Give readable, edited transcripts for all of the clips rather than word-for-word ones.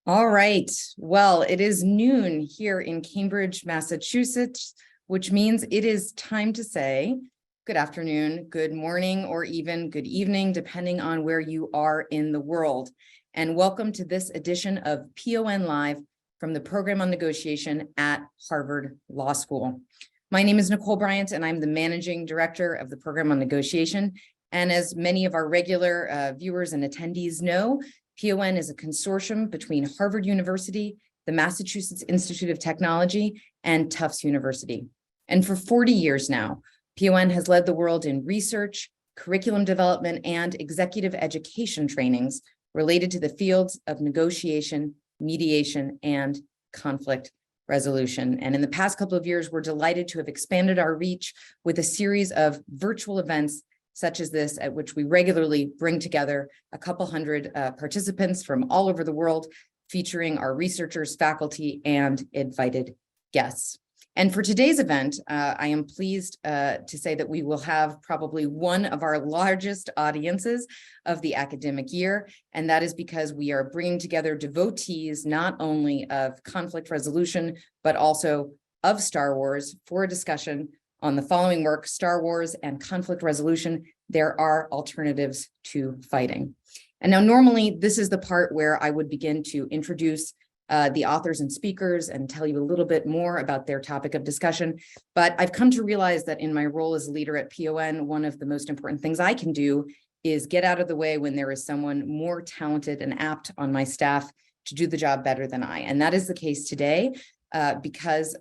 All right. Well, it is noon here in Cambridge, Massachusetts, which means it is time to say good afternoon, good morning, or even good evening, depending on where you are in the world. And welcome to this edition of PON Live from the Program on Negotiation at Harvard Law School. My name is Nicole Bryant, and I'm the Managing Director of the Program on Negotiation. And as many of our regular viewers and attendees know, PON is a consortium between Harvard University, the Massachusetts Institute of Technology, and Tufts University. And for 40 years now, PON has led the world in research, curriculum development, and executive education trainings related to the fields of negotiation, mediation, and conflict resolution. And in the past couple of years, we're delighted to have expanded our reach with a series of virtual events such as this, at which we regularly bring together a couple hundred participants from all over the world, featuring our researchers, faculty, and invited guests. And for today's event, I am pleased to say that we will have probably one of our largest audiences of the academic year, and that is because we are bringing together devotees not only of conflict resolution, but also of Star Wars for a discussion on the following work: Star Wars and conflict resolution, there are alternatives to fighting. And now normally this is the part where I would begin to introduce the authors and speakers and tell you a little bit more about their topic of discussion. But I've come to realize that in my role as a leader at PON, one of the most important things I can do is get out of the way when there is someone more talented and apt on my staff to do the job better than I. And that is the case today because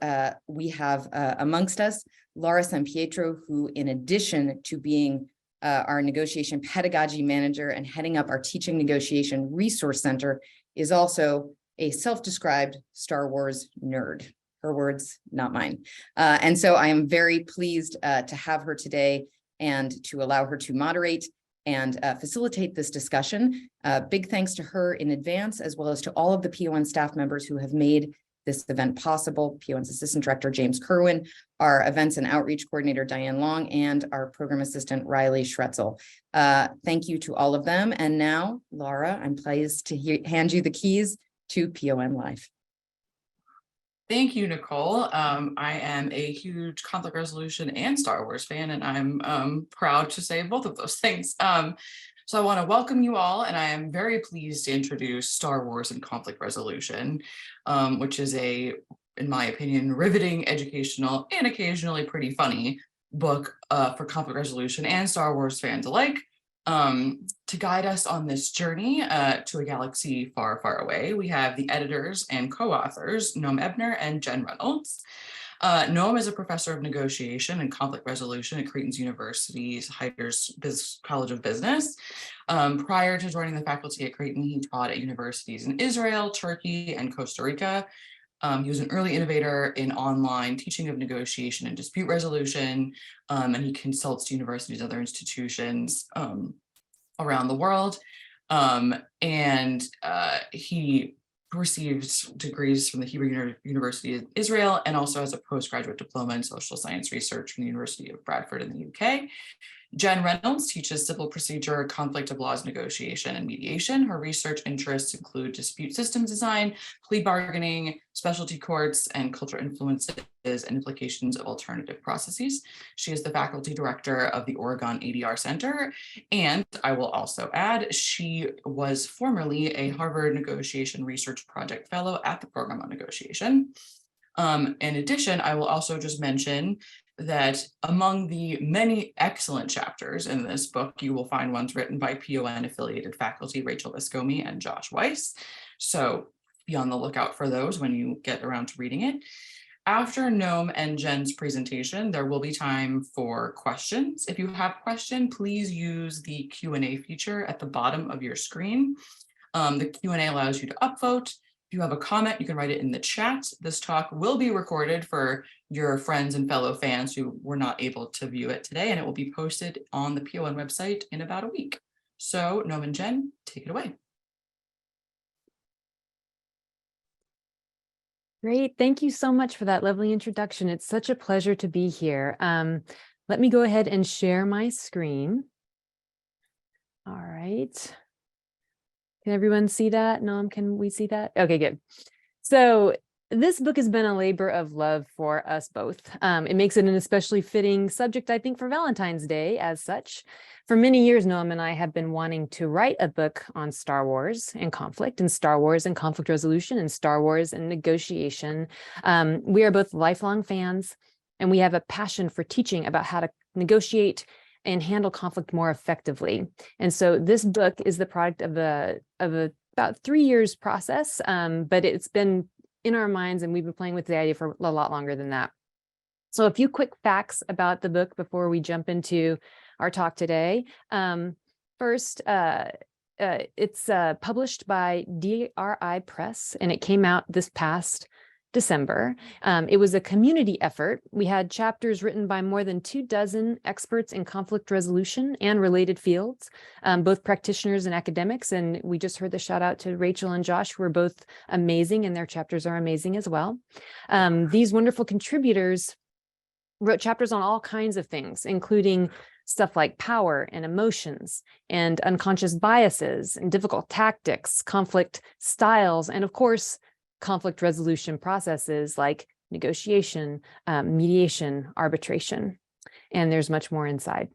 we have amongst us Laura Sampietro, who, in addition to being our negotiation pedagogy manager and heading up our teaching negotiation resource center, is also a self-described Star Wars nerd. Her words, not mine. And so I am very pleased to have her today and to allow her to moderate and facilitate this discussion. Big thanks to her in advance, as well as to all of the PON staff members who have made this event possible: PON's Assistant Director, James Kerwin, our Events and Outreach Coordinator, Diane Long, and our Program Assistant, Riley Schretzel. Thank you to all of them. And now, Laura, I'm pleased to hand you the keys to PON Live. Thank you, Nicole. I am a huge conflict resolution and Star Wars fan, and I'm proud to say both of those things. So I want to welcome you all, and I am very pleased to introduce Star Wars and Conflict Resolution, which is a, in my opinion, riveting, educational, and occasionally pretty funny book for conflict resolution and Star Wars fans alike. To guide us on this journey to a galaxy far, far away, we have the editors and co-authors, Noam Ebner and Jen Reynolds. Noam is a professor of negotiation and conflict resolution at Creighton University's Hyder's College of Business. Prior to joining the faculty at Creighton, he taught at universities in Israel, Turkey, and Costa Rica. He was an early innovator in online teaching of negotiation and dispute resolution, and he consults to universities and other institutions around the world. He received degrees from the Hebrew University of Israel and also has a postgraduate diploma in social science research from the University of Bradford in the UK. Jen Reynolds teaches civil procedure, conflict of laws negotiation, and mediation. Her research interests include dispute systems design, plea bargaining, specialty courts, and cultural influences and implications of alternative processes. She is the faculty director of the Oregon ADR Center, and I will also add, she was formerly a Harvard Negotiation Research Project Fellow at the Program on Negotiation. In addition, I will also just mention that among the many excellent chapters in this book, you will find ones written by PON affiliated faculty Rachel Escomi and Josh Weiss. So be on the lookout for those when you get around to reading it. After Noam and Jen's presentation, there will be time for questions. If you have a question, please use the Q&A feature at the bottom of your screen. The Q&A allows you to upvote. If you have a comment, you can write it in the chat. This talk will be recorded for your friends and fellow fans who were not able to view it today, and it will be posted on the PON website in about a week. So Noam and Jen, take it away. Great. Thank you so much for that lovely introduction. It's such a pleasure to be here. Let me go ahead and share my screen. All right. Can everyone see that? Noam, can we see that? Okay, good. So this book has been a labor of love for us both. It makes it an especially fitting subject, I think, for Valentine's Day as such. For many years, Noam and I have been wanting to write a book on Star Wars and conflict, and Star Wars and conflict resolution, and Star Wars and negotiation. We are both lifelong fans, and we have a passion for teaching about how to negotiate and handle conflict more effectively. And so this book is the product of a about 3 years process, but it's been in our minds and we've been playing with the idea for a lot longer than that. So a few quick facts about the book before we jump into our talk today. First, it's published by DRI Press, and it came out this past December. It was a community effort. We had chapters written by more than 24 experts in conflict resolution and related fields, both practitioners and academics. And we just heard the shout out to Rachel and Josh, who are both amazing, and their chapters are amazing as well. These wonderful contributors wrote chapters on all kinds of things, including stuff like power and emotions and unconscious biases and difficult tactics, conflict styles, and of course, conflict resolution processes like negotiation, mediation, arbitration, and there's much more inside.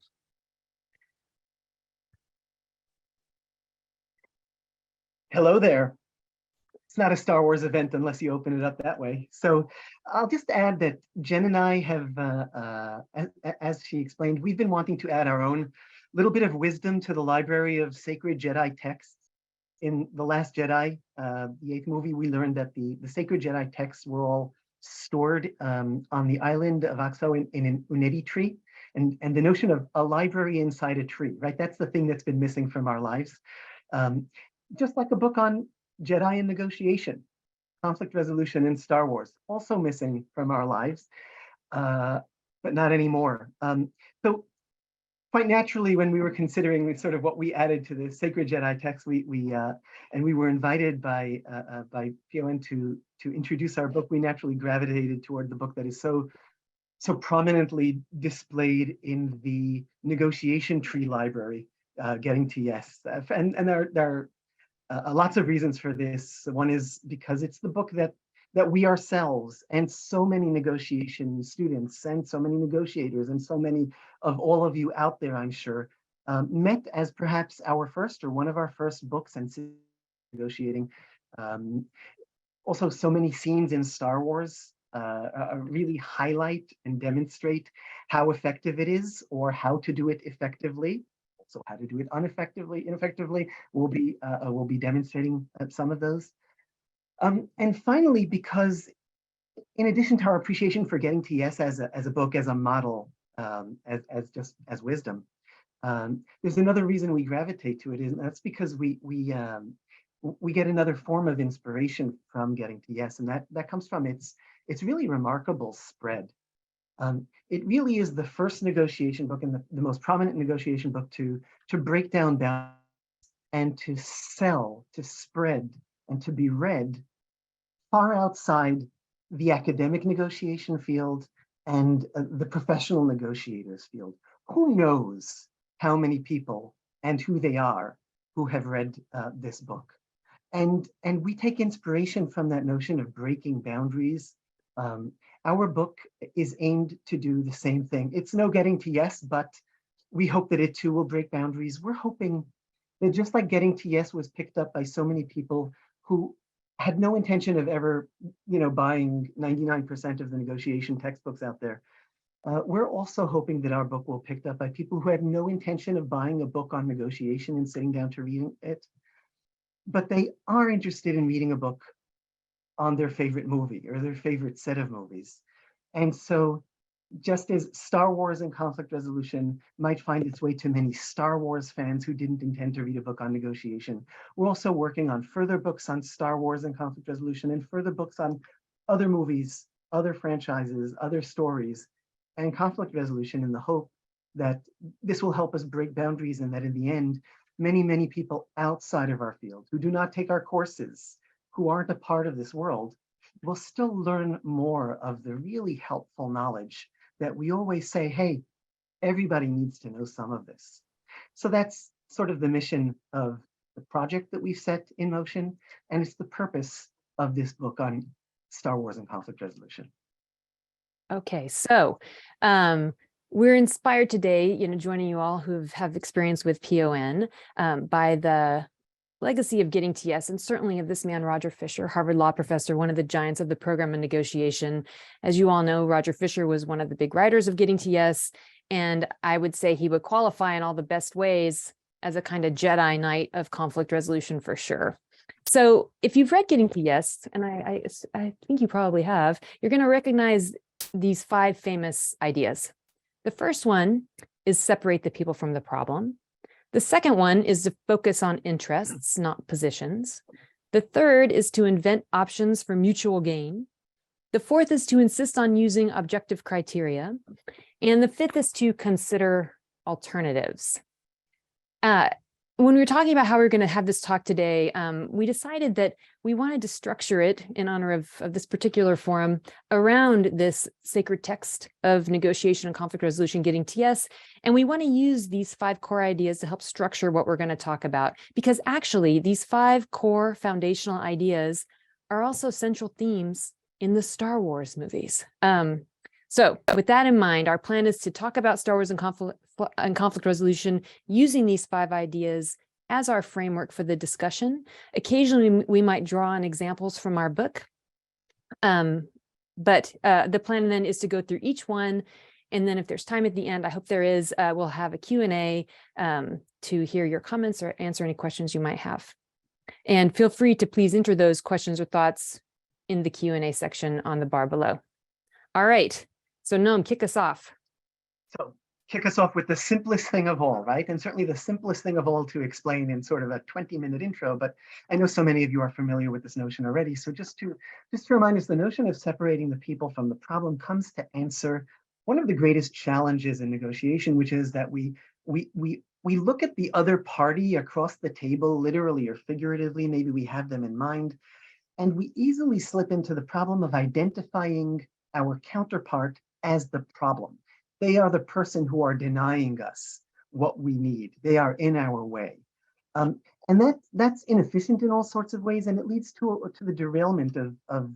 Hello there. It's not a Star Wars event unless you open it up that way. So I'll just add that Jen and I have, as she explained, we've been wanting to add our own little bit of wisdom to the library of sacred Jedi texts. In The Last Jedi, the 8th movie, we learned that the sacred Jedi texts were all stored on the island of Axo in an Uneti tree. And the notion of a library inside a tree, right? That's the thing that's been missing from our lives. Just like a book on Jedi and negotiation, conflict resolution in Star Wars, also missing from our lives, but not anymore. So quite naturally, when we were considering sort of what we added to the sacred Jedi text, we were invited by PON to introduce our book. We naturally gravitated toward the book that is so prominently displayed in the negotiation tree library, Getting to Yes. And there are lots of reasons for this. One is because it's the book that we ourselves and so many negotiation students and so many negotiators and so many of all of you out there, I'm sure, met as perhaps our first or one of our first books and negotiating. Also, so many scenes in Star Wars really highlight and demonstrate how effective it is or how to do it effectively. So how to do it ineffectively, we'll be demonstrating some of those. And finally, because in addition to our appreciation for Getting to Yes as a book, as a model, as wisdom, there's another reason we gravitate to it, and that's because we get another form of inspiration from Getting to Yes, and that comes from its really remarkable spread. It really is the first negotiation book and the most prominent negotiation book to break down boundaries and to sell, to spread, and to be read far outside the academic negotiation field and the professional negotiators field. Who knows how many people and who they are who have read this book? And we take inspiration from that notion of breaking boundaries. Our book is aimed to do the same thing. It's no Getting to Yes, but we hope that it too will break boundaries. We're hoping that just like Getting to Yes was picked up by so many people who had no intention of ever, buying 99% of the negotiation textbooks out there, we're also hoping that our book will be picked up by people who had no intention of buying a book on negotiation and sitting down to read it, but they are interested in reading a book on their favorite movie or their favorite set of movies. And so just as Star Wars and conflict resolution might find its way to many Star Wars fans who didn't intend to read a book on negotiation, we're also working on further books on Star Wars and conflict resolution and further books on other movies, other franchises, other stories, and conflict resolution in the hope that this will help us break boundaries and that in the end, many, many people outside of our field who do not take our courses, who aren't a part of this world, will still learn more of the really helpful knowledge that we always say, hey, everybody needs to know some of this. So that's sort of the mission of the project that we've set in motion, and it's the purpose of this book on Star Wars and conflict resolution. Okay, so we're inspired today, joining you all who have experience with PON by the legacy of getting TS, and certainly of this man, Roger Fisher, Harvard Law professor, one of the giants of the program and negotiation. As you all know, Roger Fisher was one of the big writers of getting TS, and I would say he would qualify in all the best ways as a kind of Jedi Knight of conflict resolution for sure. So if you've read Getting TS, and I think you probably have, you're going to recognize these 5 famous ideas. The first one is separate the people from the problem. The second one is to focus on interests, not positions. The third is to invent options for mutual gain. The fourth is to insist on using objective criteria. And the fifth is to consider alternatives. When we were talking about how we were going to have this talk today, we decided that we wanted to structure it in honor of this particular forum around this sacred text of negotiation and conflict resolution, Getting TS. And we want to use these 5 core ideas to help structure what we're going to talk about, because actually these 5 core foundational ideas are also central themes in the Star Wars movies. So with that in mind, our plan is to talk about Star Wars and conflict resolution using these 5 ideas as our framework for the discussion. Occasionally, we might draw on examples from our book. But the plan then is to go through each one. And then if there's time at the end, I hope there is, we'll have a Q&A to hear your comments or answer any questions you might have. And feel free to please enter those questions or thoughts in the Q&A section on the bar below. All right. So Noam, kick us off. So kick us off with the simplest thing of all, right? And certainly the simplest thing of all to explain in sort of a 20-minute intro, but I know so many of you are familiar with this notion already. So just to remind us, the notion of separating the people from the problem comes to answer one of the greatest challenges in negotiation, which is that we look at the other party across the table, literally or figuratively, maybe we have them in mind, and we easily slip into the problem of identifying our counterpart as the problem. They are the person who are denying us what we need. They are in our way. And that's inefficient in all sorts of ways, and it leads to the derailment of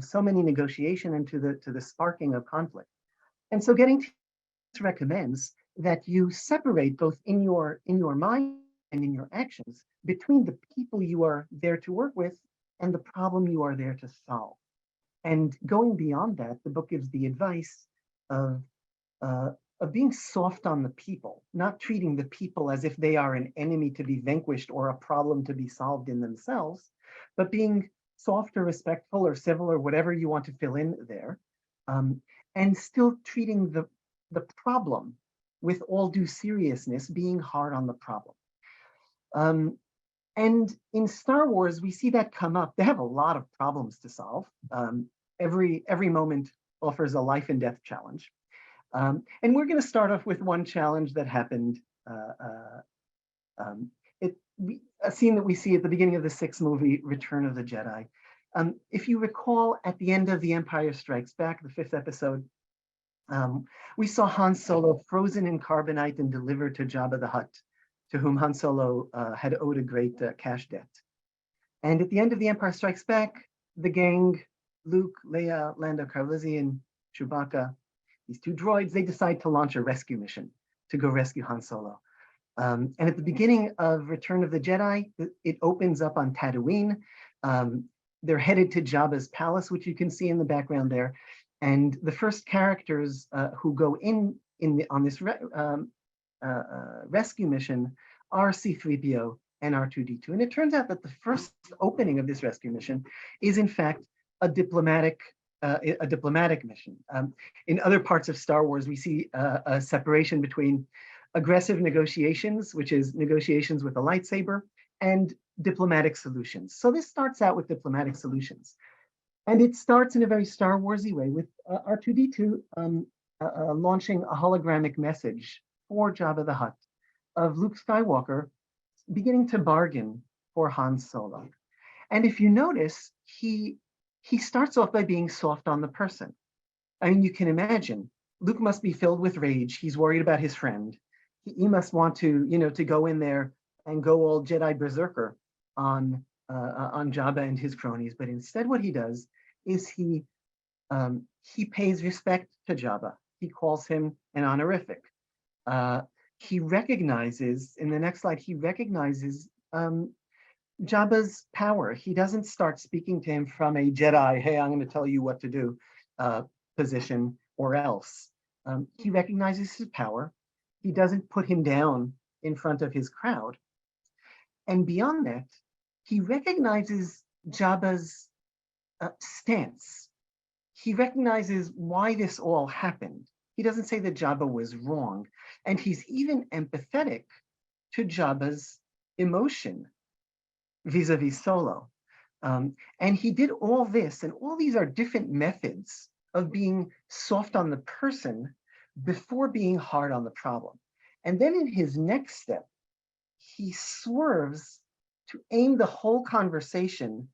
so many negotiation and to the sparking of conflict. And so Getting TS recommends that you separate both in your mind and in your actions between the people you are there to work with and the problem you are there to solve. And going beyond that, the book gives the advice of being soft on the people, not treating the people as if they are an enemy to be vanquished or a problem to be solved in themselves, but being soft or respectful or civil or whatever you want to fill in there, and still treating the problem with all due seriousness, being hard on the problem. And in Star Wars, we see that come up. They have a lot of problems to solve. Every moment offers a life and death challenge. And we're going to start off with one challenge that happened, a scene that we see at the beginning of the 6th movie, Return of the Jedi. If you recall, at the end of The Empire Strikes Back, the 5th episode, we saw Han Solo frozen in carbonite and delivered to Jabba the Hutt, to whom Han Solo had owed a great cash debt. And at the end of The Empire Strikes Back, the gang, Luke, Leia, Lando Calrissian, Chewbacca, these 2 droids, they decide to launch a rescue mission to go rescue Han Solo. And at the beginning of Return of the Jedi, it opens up on Tatooine. They're headed to Jabba's palace, which you can see in the background there. And the first characters who go on this rescue mission are C-3PO and R2-D2. And it turns out that the first opening of this rescue mission is in fact a diplomatic mission. In other parts of Star Wars, we see a separation between aggressive negotiations, which is negotiations with a lightsaber, and diplomatic solutions. So this starts out with diplomatic solutions. And it starts in a very Star Warsy way with R2-D2 launching a hologramic message for Jabba the Hutt of Luke Skywalker beginning to bargain for Han Solo. And if you notice, he starts off by being soft on the person. I mean, you can imagine, Luke must be filled with rage. He's worried about his friend. He must want to, to go in there and go all Jedi berserker on Jabba and his cronies, but instead what he does is he pays respect to Jabba. He calls him an honorific. He recognizes, in the next slide, he recognizes Jabba's power. He doesn't start speaking to him from a Jedi, hey, I'm going to tell you what to do position or else. He recognizes his power. He doesn't put him down in front of his crowd. And beyond that, he recognizes Jabba's stance. He recognizes why this all happened. He doesn't say that Jabba was wrong. And he's even empathetic to Jabba's emotion vis-a-vis Solo. And he did all this, and all these are different methods of being soft on the person before being hard on the problem. And then in his next step, he swerves to aim the whole conversation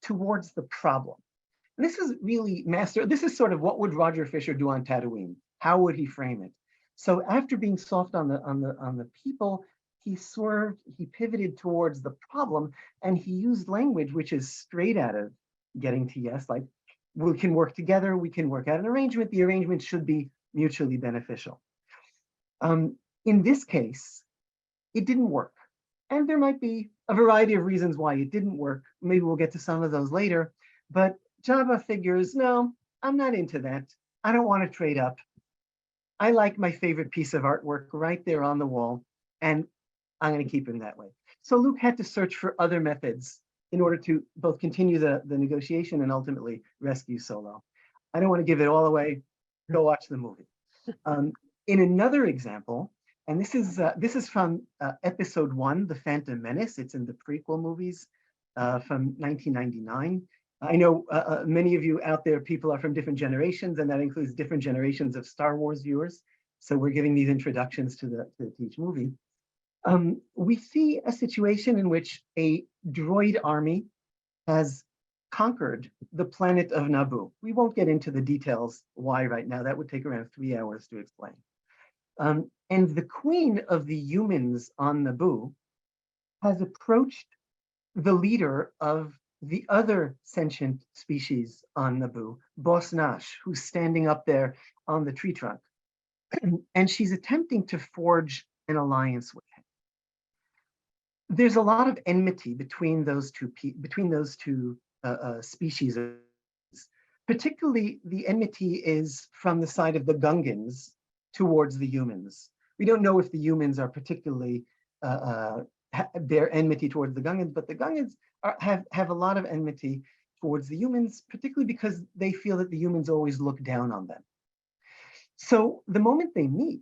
towards the problem. And this is really this is sort of what would Roger Fisher do on Tatooine? How would he frame it? So after being soft on the people, he swerved, he pivoted towards the problem, and he used language which is straight out of Getting to Yes, like we can work together, we can work out an arrangement, the arrangement should be mutually beneficial. In this case, it didn't work. And there might be a variety of reasons why it didn't work. Maybe we'll get to some of those later, but Jabba figures, no, I'm not into that. I don't want to trade up. I like my favorite piece of artwork right there on the wall, and I'm going to keep him that way. So Luke had to search for other methods in order to both continue the negotiation and ultimately rescue Solo. I don't want to give it all away. Go watch the movie. In another example, and this is from episode 1, The Phantom Menace. It's in the prequel movies from 1999. I know many of you out there, people are from different generations, and that includes different generations of Star Wars viewers. So we're giving these introductions to each movie. We see a situation in which a droid army has conquered the planet of Naboo. We won't get into the details why right now. That would take around 3 hours to explain. And the queen of the humans on Naboo has approached the leader of the other sentient species on Naboo, Boss Nash, who's standing up there on the tree trunk. And she's attempting to forge an alliance with him. There's a lot of enmity between those two species. Particularly, the enmity is from the side of the Gungans towards the humans. We don't know if the humans are particularly their enmity towards the Gungans, but the Gungans have a lot of enmity towards the humans, particularly because they feel that the humans always look down on them. So the moment they meet,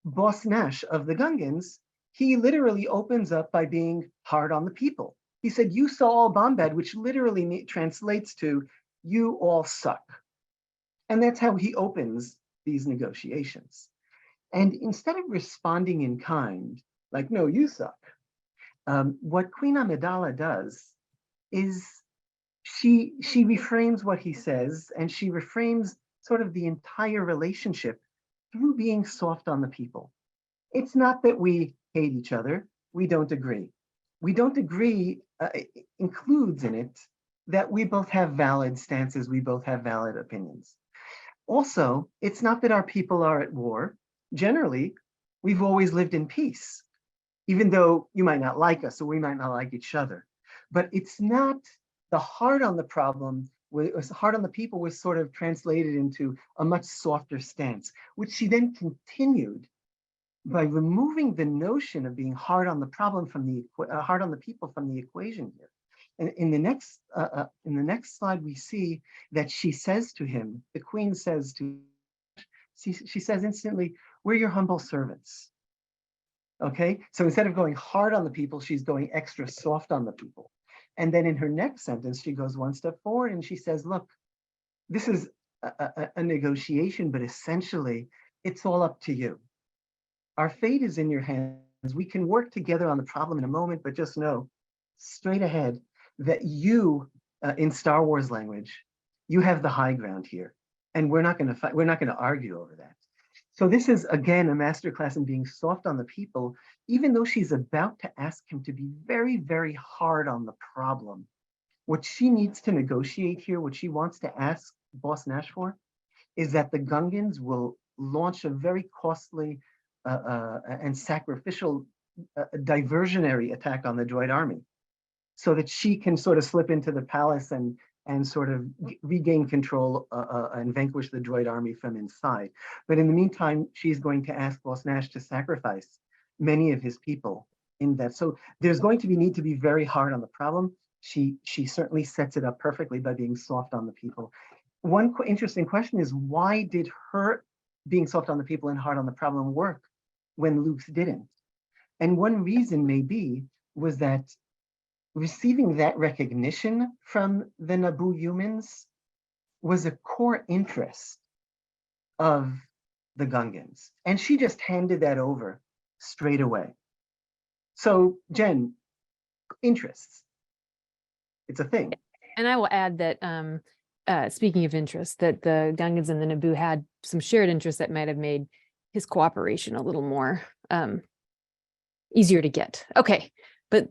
Boss Nash of the Gungans, he literally opens up by being hard on the people. He said, "You saw all Bombad," which literally translates to, "You all suck." And that's how he opens these negotiations. And instead of responding in kind, like, "No, you suck," what Queen Amidala does is she reframes what he says, and she reframes sort of the entire relationship through being soft on the people. It's not that we hate each other, we don't agree. We don't agree includes in it that we both have valid stances, we both have valid opinions. Also, it's not that our people are at war. Generally, we've always lived in peace, even though you might not like us or we might not like each other. But it's not the hard on the problem, hard on the people was sort of translated into a much softer stance, which she then continued by removing the notion of being hard on the problem from the hard on the people from the equation here. And in the next slide, we see that she says to him, the queen says to, she says instantly, "We're your humble servants." Okay, so instead of going hard on the people, she's going extra soft on the people. And then in her next sentence, she goes one step forward and she says, "Look, this is a negotiation, but essentially it's all up to you. Our fate is in your hands. We can work together on the problem in a moment, but just know straight ahead that you, in Star Wars language, you have the high ground here. And we're not going to fight, we're not going to argue over that." So this is, again, a masterclass in being soft on the people, even though she's about to ask him to be very, very hard on the problem. What she needs to negotiate here, what she wants to ask Boss Nash for, is that the Gungans will launch a very costly and sacrificial diversionary attack on the droid army, so that she can sort of slip into the palace and sort of regain control and vanquish the droid army from inside. But in the meantime, she's going to ask Boss Nash to sacrifice many of his people in that. So there's going to need to be very hard on the problem. She certainly sets it up perfectly by being soft on the people. One interesting question is, why did her being soft on the people and hard on the problem work when Luke's didn't? And one reason maybe was that receiving that recognition from the Naboo humans was a core interest of the Gungans. And she just handed that over straight away. So Jen, interests. It's a thing. And I will add that speaking of interest, that the Gungans and the Naboo had some shared interests that might have made his cooperation a little more easier to get. Okay, but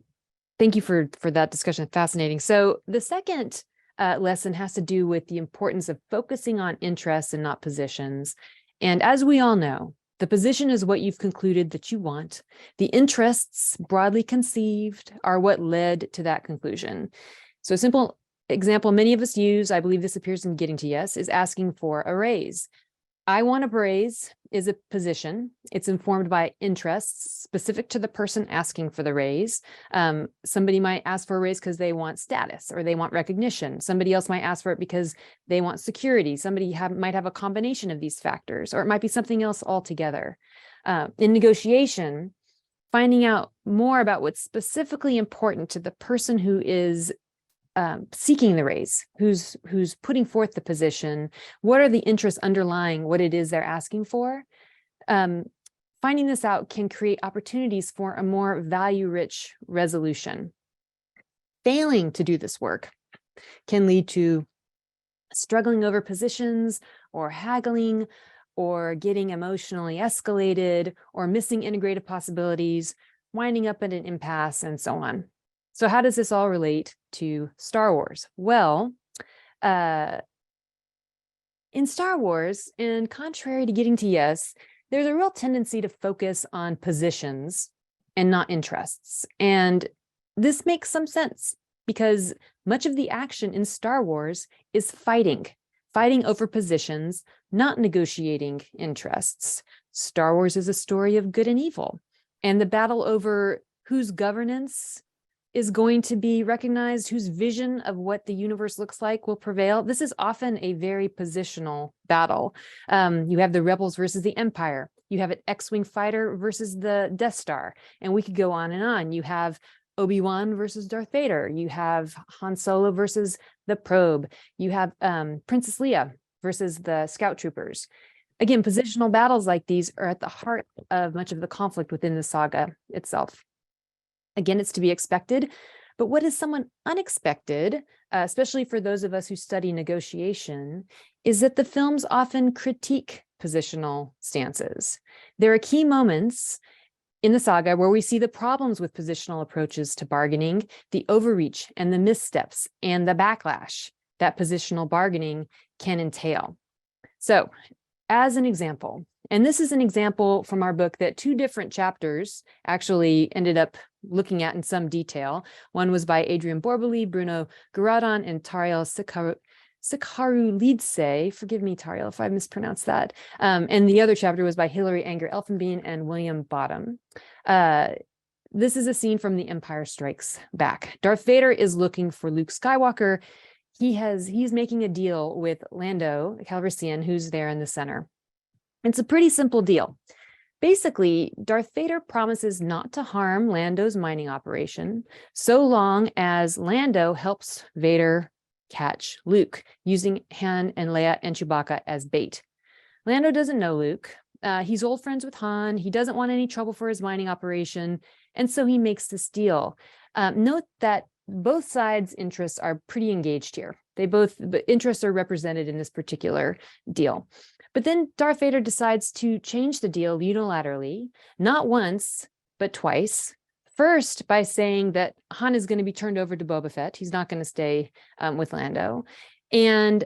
thank you for that discussion. Fascinating. So the second lesson has to do with the importance of focusing on interests and not positions. And as we all know, the position is what you've concluded that you want. The interests, broadly conceived, are what led to that conclusion. So a simple example many of us use, I believe this appears in Getting to Yes, is asking for a raise. I want a raise is a position. It's informed by interests specific to the person asking for the raise. Somebody might ask for a raise because they want status or they want recognition. Somebody else might ask for it because they want security. Somebody might have a combination of these factors, or it might be something else altogether. In negotiation, finding out more about what's specifically important to the person who is seeking the raise, who's putting forth the position, what are the interests underlying what it is they're asking for? Finding this out can create opportunities for a more value-rich resolution. Failing to do this work can lead to struggling over positions or haggling or getting emotionally escalated or missing integrated possibilities, winding up at an impasse, and so on. So how does this all relate to Star Wars? Well, in Star Wars, and contrary to Getting to Yes, there's a real tendency to focus on positions and not interests. And this makes some sense because much of the action in Star Wars is fighting over positions, not negotiating interests. Star Wars is a story of good and evil, and the battle over whose governance is going to be recognized, whose vision of what the universe looks like will prevail. This is often a very positional battle. You have the rebels versus the Empire. You have an X-Wing fighter versus the Death Star. And we could go on and on. You have Obi-Wan versus Darth Vader. You have Han Solo versus the Probe. You have Princess Leia versus the Scout Troopers. Again, positional battles like these are at the heart of much of the conflict within the saga itself. Again, it's to be expected, but what is somewhat unexpected, especially for those of us who study negotiation, is that the films often critique positional stances. There are key moments in the saga where we see the problems with positional approaches to bargaining, the overreach and the missteps and the backlash that positional bargaining can entail. So, as an example, and this is an example from our book that two different chapters actually ended up looking at in some detail. One was by Adrian Borbeli, Bruno Guradon, and Tariel Sikharu-Lidse. Forgive me, Tariel, if I mispronounced that. And the other chapter was by Hilary Anger Elfenbein and William Bottom. This is a scene from The Empire Strikes Back. Darth Vader is looking for Luke Skywalker. He's making a deal with Lando Calrissian, who's there in the center. It's a pretty simple deal. Basically, Darth Vader promises not to harm Lando's mining operation so long as Lando helps Vader catch Luke, using Han and Leia and Chewbacca as bait. Lando doesn't know Luke. He's old friends with Han. He doesn't want any trouble for his mining operation, and so he makes this deal. Note that both sides' interests are pretty engaged here. The interests are represented in this particular deal. But then Darth Vader decides to change the deal unilaterally, not once, but twice. First, by saying that Han is going to be turned over to Boba Fett. He's not going to stay with Lando. And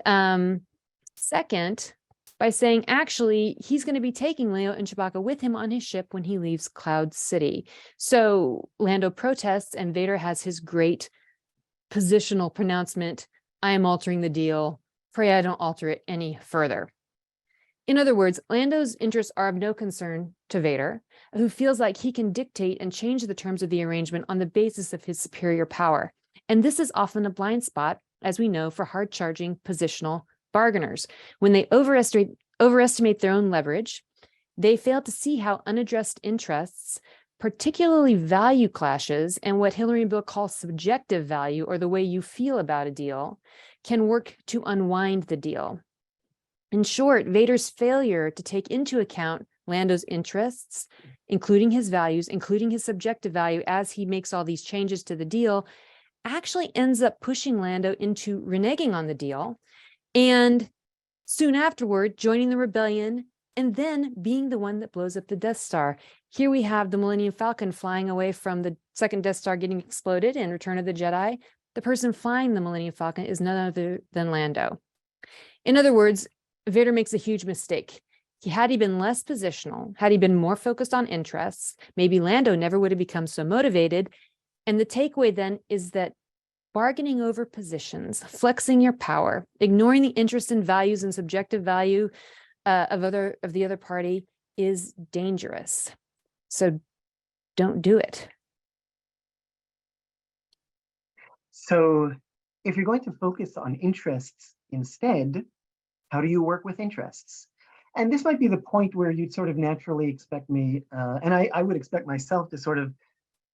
second, by saying actually he's going to be taking Leo and Chewbacca with him on his ship when he leaves Cloud City. So Lando protests and Vader has his great positional pronouncement, I am altering the deal. Pray I don't alter it any further. In other words, Lando's interests are of no concern to Vader, who feels like he can dictate and change the terms of the arrangement on the basis of his superior power. And this is often a blind spot, as we know, for hard-charging positional bargainers. When they overestimate their own leverage, they fail to see how unaddressed interests, particularly value clashes and what Hillary and Bill call subjective value, or the way you feel about a deal, can work to unwind the deal. In short, Vader's failure to take into account Lando's interests, including his values, including his subjective value as he makes all these changes to the deal, actually ends up pushing Lando into reneging on the deal and soon afterward joining the rebellion and then being the one that blows up the Death Star. Here we have the Millennium Falcon flying away from the second Death Star getting exploded in Return of the Jedi. The person flying the Millennium Falcon is none other than Lando. In other words, Vader makes a huge mistake. Had he been less positional, had he been more focused on interests, maybe Lando never would have become so motivated. And the takeaway then is that bargaining over positions, flexing your power, ignoring the interest and values and subjective value of the other party is dangerous. So don't do it. So if you're going to focus on interests instead, how do you work with interests? And this might be the point where you'd sort of naturally expect me, and I would expect myself to sort of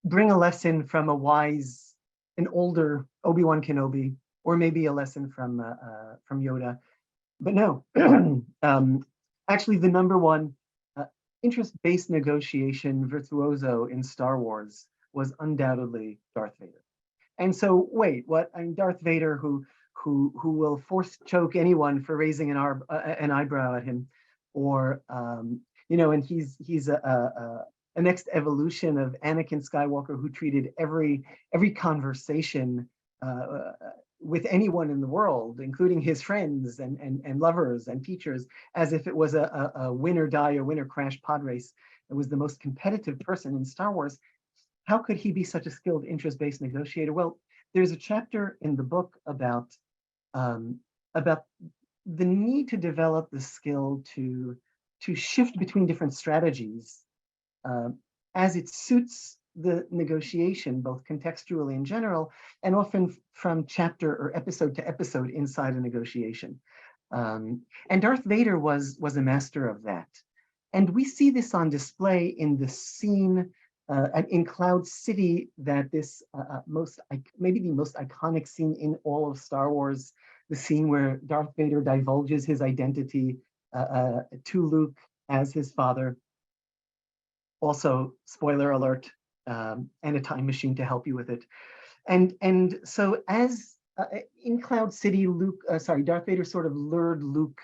bring a lesson from an older Obi-Wan Kenobi, or maybe a lesson from Yoda. But no, actually the number one interest-based negotiation virtuoso in Star Wars was undoubtedly Darth Vader. And so wait, what? I mean, Darth Vader who will force choke anyone for raising an eyebrow at him, or and he's a next evolution of Anakin Skywalker who treated every conversation with anyone in the world, including his friends and lovers and teachers, as if it was a win or die or win or crash pod race. It was the most competitive person in Star Wars. How could he be such a skilled interest-based negotiator? Well, there's a chapter in the book about the need to develop the skill to shift between different strategies as it suits the negotiation, both contextually in general, and often from chapter or episode to episode inside a negotiation. And Darth Vader was a master of that. And we see this on display in the scene in Cloud City, that this maybe the most iconic scene in all of Star Wars, the scene where Darth Vader divulges his identity to Luke as his father. Also, spoiler alert, and a time machine to help you with it. And so as in Cloud City, Darth Vader sort of lured Luke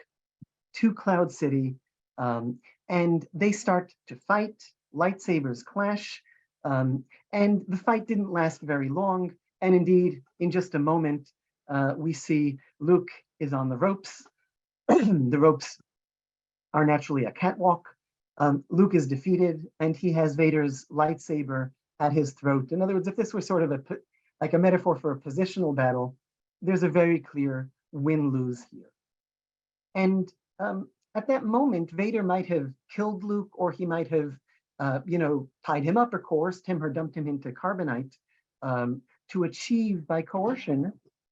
to Cloud City, and they start to fight. Lightsabers clash, and the fight didn't last very long. And indeed, in just a moment, we see Luke is on the ropes. The ropes are naturally a catwalk. Luke is defeated, and he has Vader's lightsaber at his throat. In other words, if this were sort of like a metaphor for a positional battle, there's a very clear win-lose here. And at that moment, Vader might have killed Luke, or he might have tied him up or coerced him or dumped him into carbonite to achieve by coercion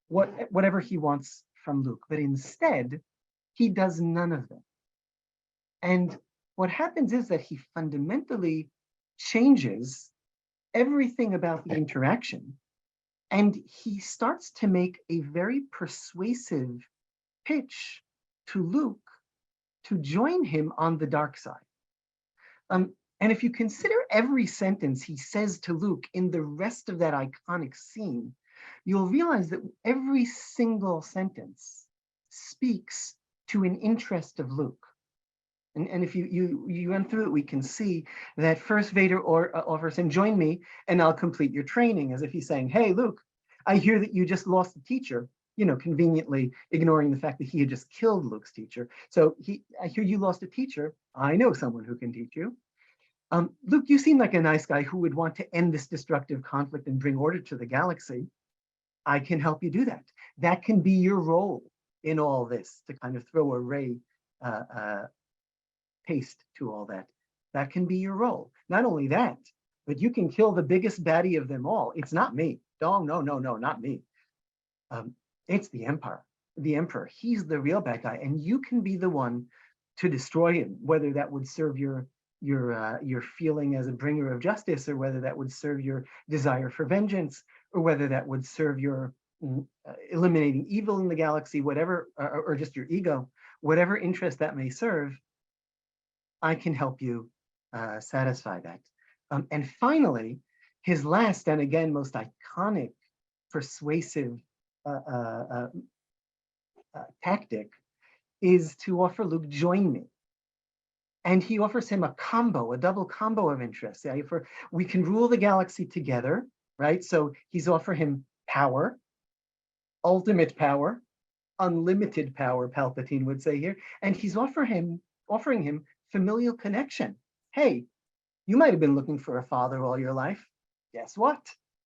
whatever he wants from Luke. But instead, he does none of them. And what happens is that he fundamentally changes everything about the interaction. And he starts to make a very persuasive pitch to Luke to join him on the dark side. And if you consider every sentence he says to Luke in the rest of that iconic scene, you'll realize that every single sentence speaks to an interest of Luke. And if you run through it, we can see that first Vader offers him, join me and I'll complete your training, as if he's saying, hey, Luke, I hear that you just lost a teacher, conveniently ignoring the fact that he had just killed Luke's teacher. So I hear you lost a teacher. I know someone who can teach you. Luke, you seem like a nice guy who would want to end this destructive conflict and bring order to the galaxy. I can help you do that. That can be your role in all this, to kind of throw a ray paste to all that. That can be your role. Not only that, but you can kill the biggest baddie of them all. It's not me. No, not me. It's the Emperor. The Emperor. He's the real bad guy, and you can be the one to destroy him. Whether that would serve your feeling as a bringer of justice, or whether that would serve your desire for vengeance, or whether that would serve your eliminating evil in the galaxy, whatever, or just your ego, whatever interest that may serve, I can help you satisfy that. And finally, his last and again most iconic, persuasive tactic is to offer Luke, join me. And he offers him a combo, a double combo of interests. We can rule the galaxy together, right? So he's offering him power, ultimate power, unlimited power, Palpatine would say here. And he's offering him familial connection. Hey, you might have been looking for a father all your life. Guess what?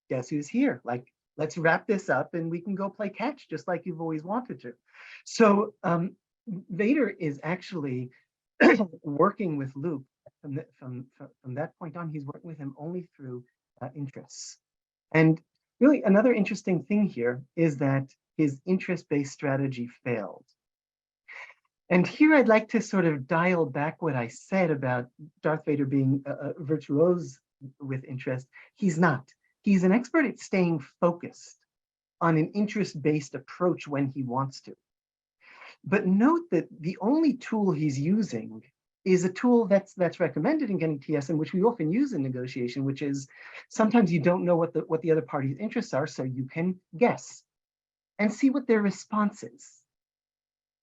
Guess who's here? Like, let's wrap this up and we can go play catch just like you've always wanted to. So Vader is actually working with Luke from that point on. He's working with him only through interests. And really another interesting thing here is that his interest-based strategy failed. And here I'd like to sort of dial back what I said about Darth Vader being a virtuoso with interest. He's not. He's an expert at staying focused on an interest-based approach when he wants to. But note that the only tool he's using is a tool that's recommended in getting TS, and which we often use in negotiation, which is sometimes you don't know what the other party's interests are, so you can guess and see what their response is.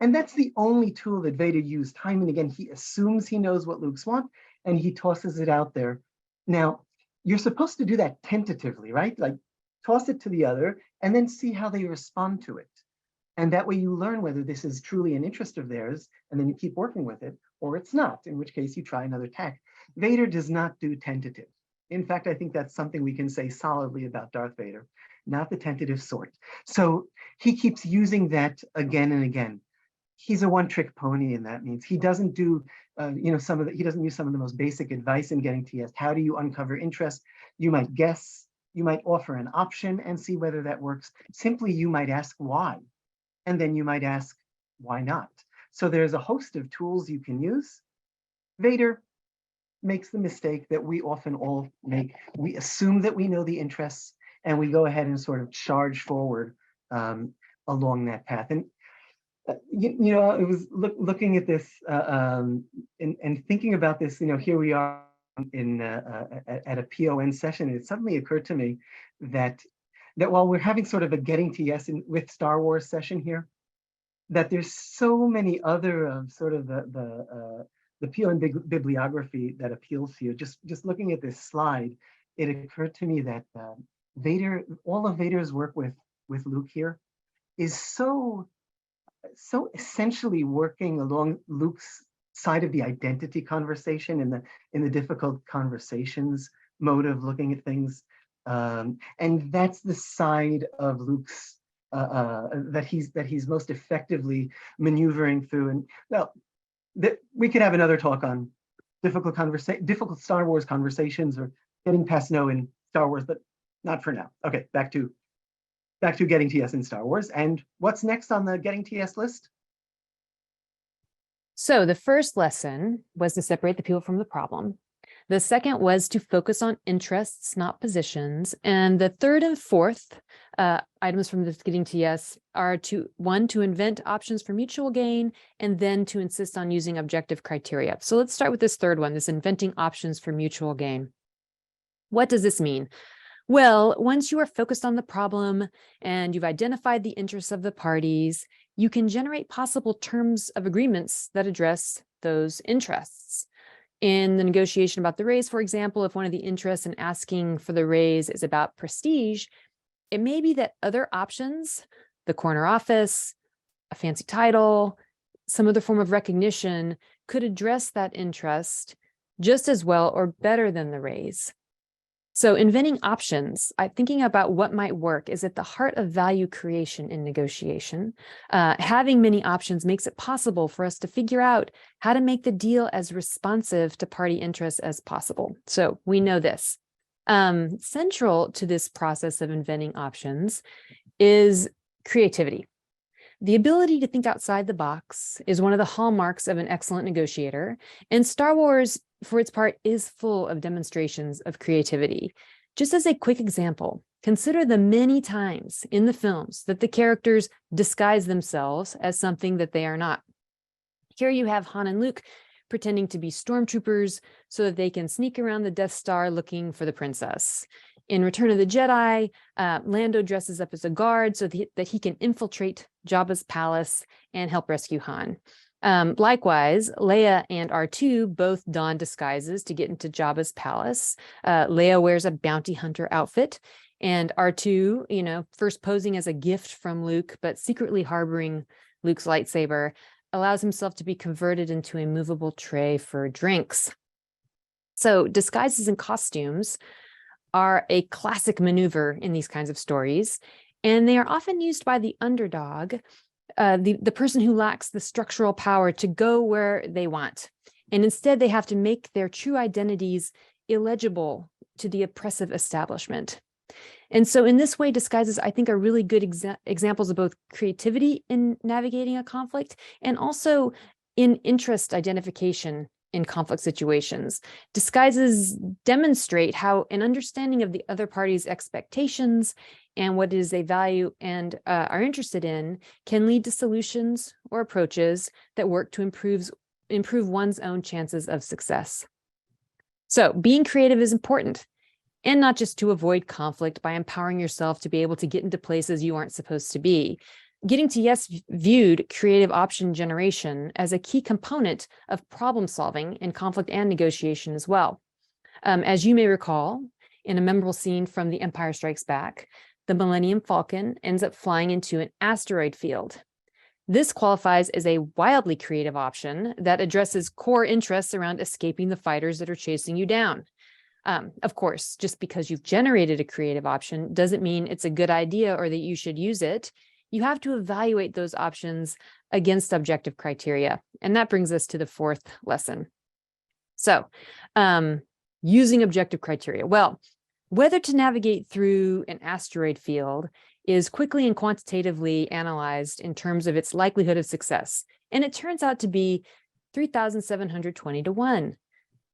And that's the only tool that Vader used time and again. He assumes he knows what Luke's want, and he tosses it out there. Now, you're supposed to do that tentatively, right? Like, toss it to the other and then see how they respond to it. And that way you learn whether this is truly an interest of theirs, and then you keep working with it, or it's not, in which case you try another tack. Vader does not do tentative. In fact, I think that's something we can say solidly about Darth Vader, not the tentative sort. So he keeps using that again and again. He's a one-trick pony, and that means he doesn't do, he doesn't use some of the most basic advice in getting TS. How do you uncover interest? You might guess, you might offer an option and see whether that works. Simply, you might ask why, and then you might ask why not. So there's a host of tools you can use. Vader makes the mistake that we often all make. We assume that we know the interests, and we go ahead and sort of charge forward along that path. And I was looking at this and thinking about this. Here we are at a PON session. It suddenly occurred to me that while we're having sort of a getting TS with Star Wars session here, that there's so many other sort of the PON bibliography that appeals to you. Just looking at this slide, it occurred to me that Vader, all of Vader's work with Luke here, is so essentially working along Luke's side of the identity conversation in the difficult conversations mode of looking at things, and that's the side of Luke's that he's most effectively maneuvering through. And well, we could have another talk on difficult Star Wars conversations, or getting past no in Star Wars, but not for now. Okay, back to getting TS in Star Wars. And what's next on the getting TS list? So the first lesson was to separate the people from the problem. The second was to focus on interests, not positions. And the third and fourth items from this getting TS are to invent options for mutual gain, and then to insist on using objective criteria. So let's start with this third one, this inventing options for mutual gain. What does this mean? Well, once you are focused on the problem and you've identified the interests of the parties, you can generate possible terms of agreements that address those interests. In the negotiation about the raise, for example, if one of the interests in asking for the raise is about prestige, it may be that other options, the corner office, a fancy title, some other form of recognition, could address that interest just as well or better than the raise. So inventing options, thinking about what might work, is at the heart of value creation in negotiation. Having many options makes it possible for us to figure out how to make the deal as responsive to party interests as possible. So we know this. Central to this process of inventing options is creativity. The ability to think outside the box is one of the hallmarks of an excellent negotiator, and Star Wars, for its part, is full of demonstrations of creativity. Just as a quick example, consider the many times in the films that the characters disguise themselves as something that they are not. Here you have Han and Luke pretending to be stormtroopers so that they can sneak around the Death Star looking for the princess. In Return of the Jedi, Lando dresses up as a guard so that he can infiltrate Jabba's palace and help rescue Han. Likewise, Leia and R2 both don disguises to get into Jabba's palace. Leia wears a bounty hunter outfit, and R2, first posing as a gift from Luke, but secretly harboring Luke's lightsaber, allows himself to be converted into a movable tray for drinks. So disguises and costumes are a classic maneuver in these kinds of stories, and they are often used by the underdog, the person who lacks the structural power to go where they want. And instead, they have to make their true identities illegible to the oppressive establishment. And so in this way, disguises, I think, are really good examples of both creativity in navigating a conflict and also in interest identification in conflict situations. Disguises demonstrate how an understanding of the other party's expectations and what it is they value and are interested in can lead to solutions or approaches that work to improve one's own chances of success. So being creative is important, and not just to avoid conflict by empowering yourself to be able to get into places you aren't supposed to be. Getting to Yes viewed creative option generation as a key component of problem solving in conflict and negotiation as well. As you may recall, in a memorable scene from The Empire Strikes Back, the Millennium Falcon ends up flying into an asteroid field. This qualifies as a wildly creative option that addresses core interests around escaping the fighters that are chasing you down. Of course, just because you've generated a creative option doesn't mean it's a good idea or that you should use it. You have to evaluate those options against objective criteria. And that brings us to the fourth lesson. So, using objective criteria. Well, whether to navigate through an asteroid field is quickly and quantitatively analyzed in terms of its likelihood of success. And it turns out to be 3,720 to 1.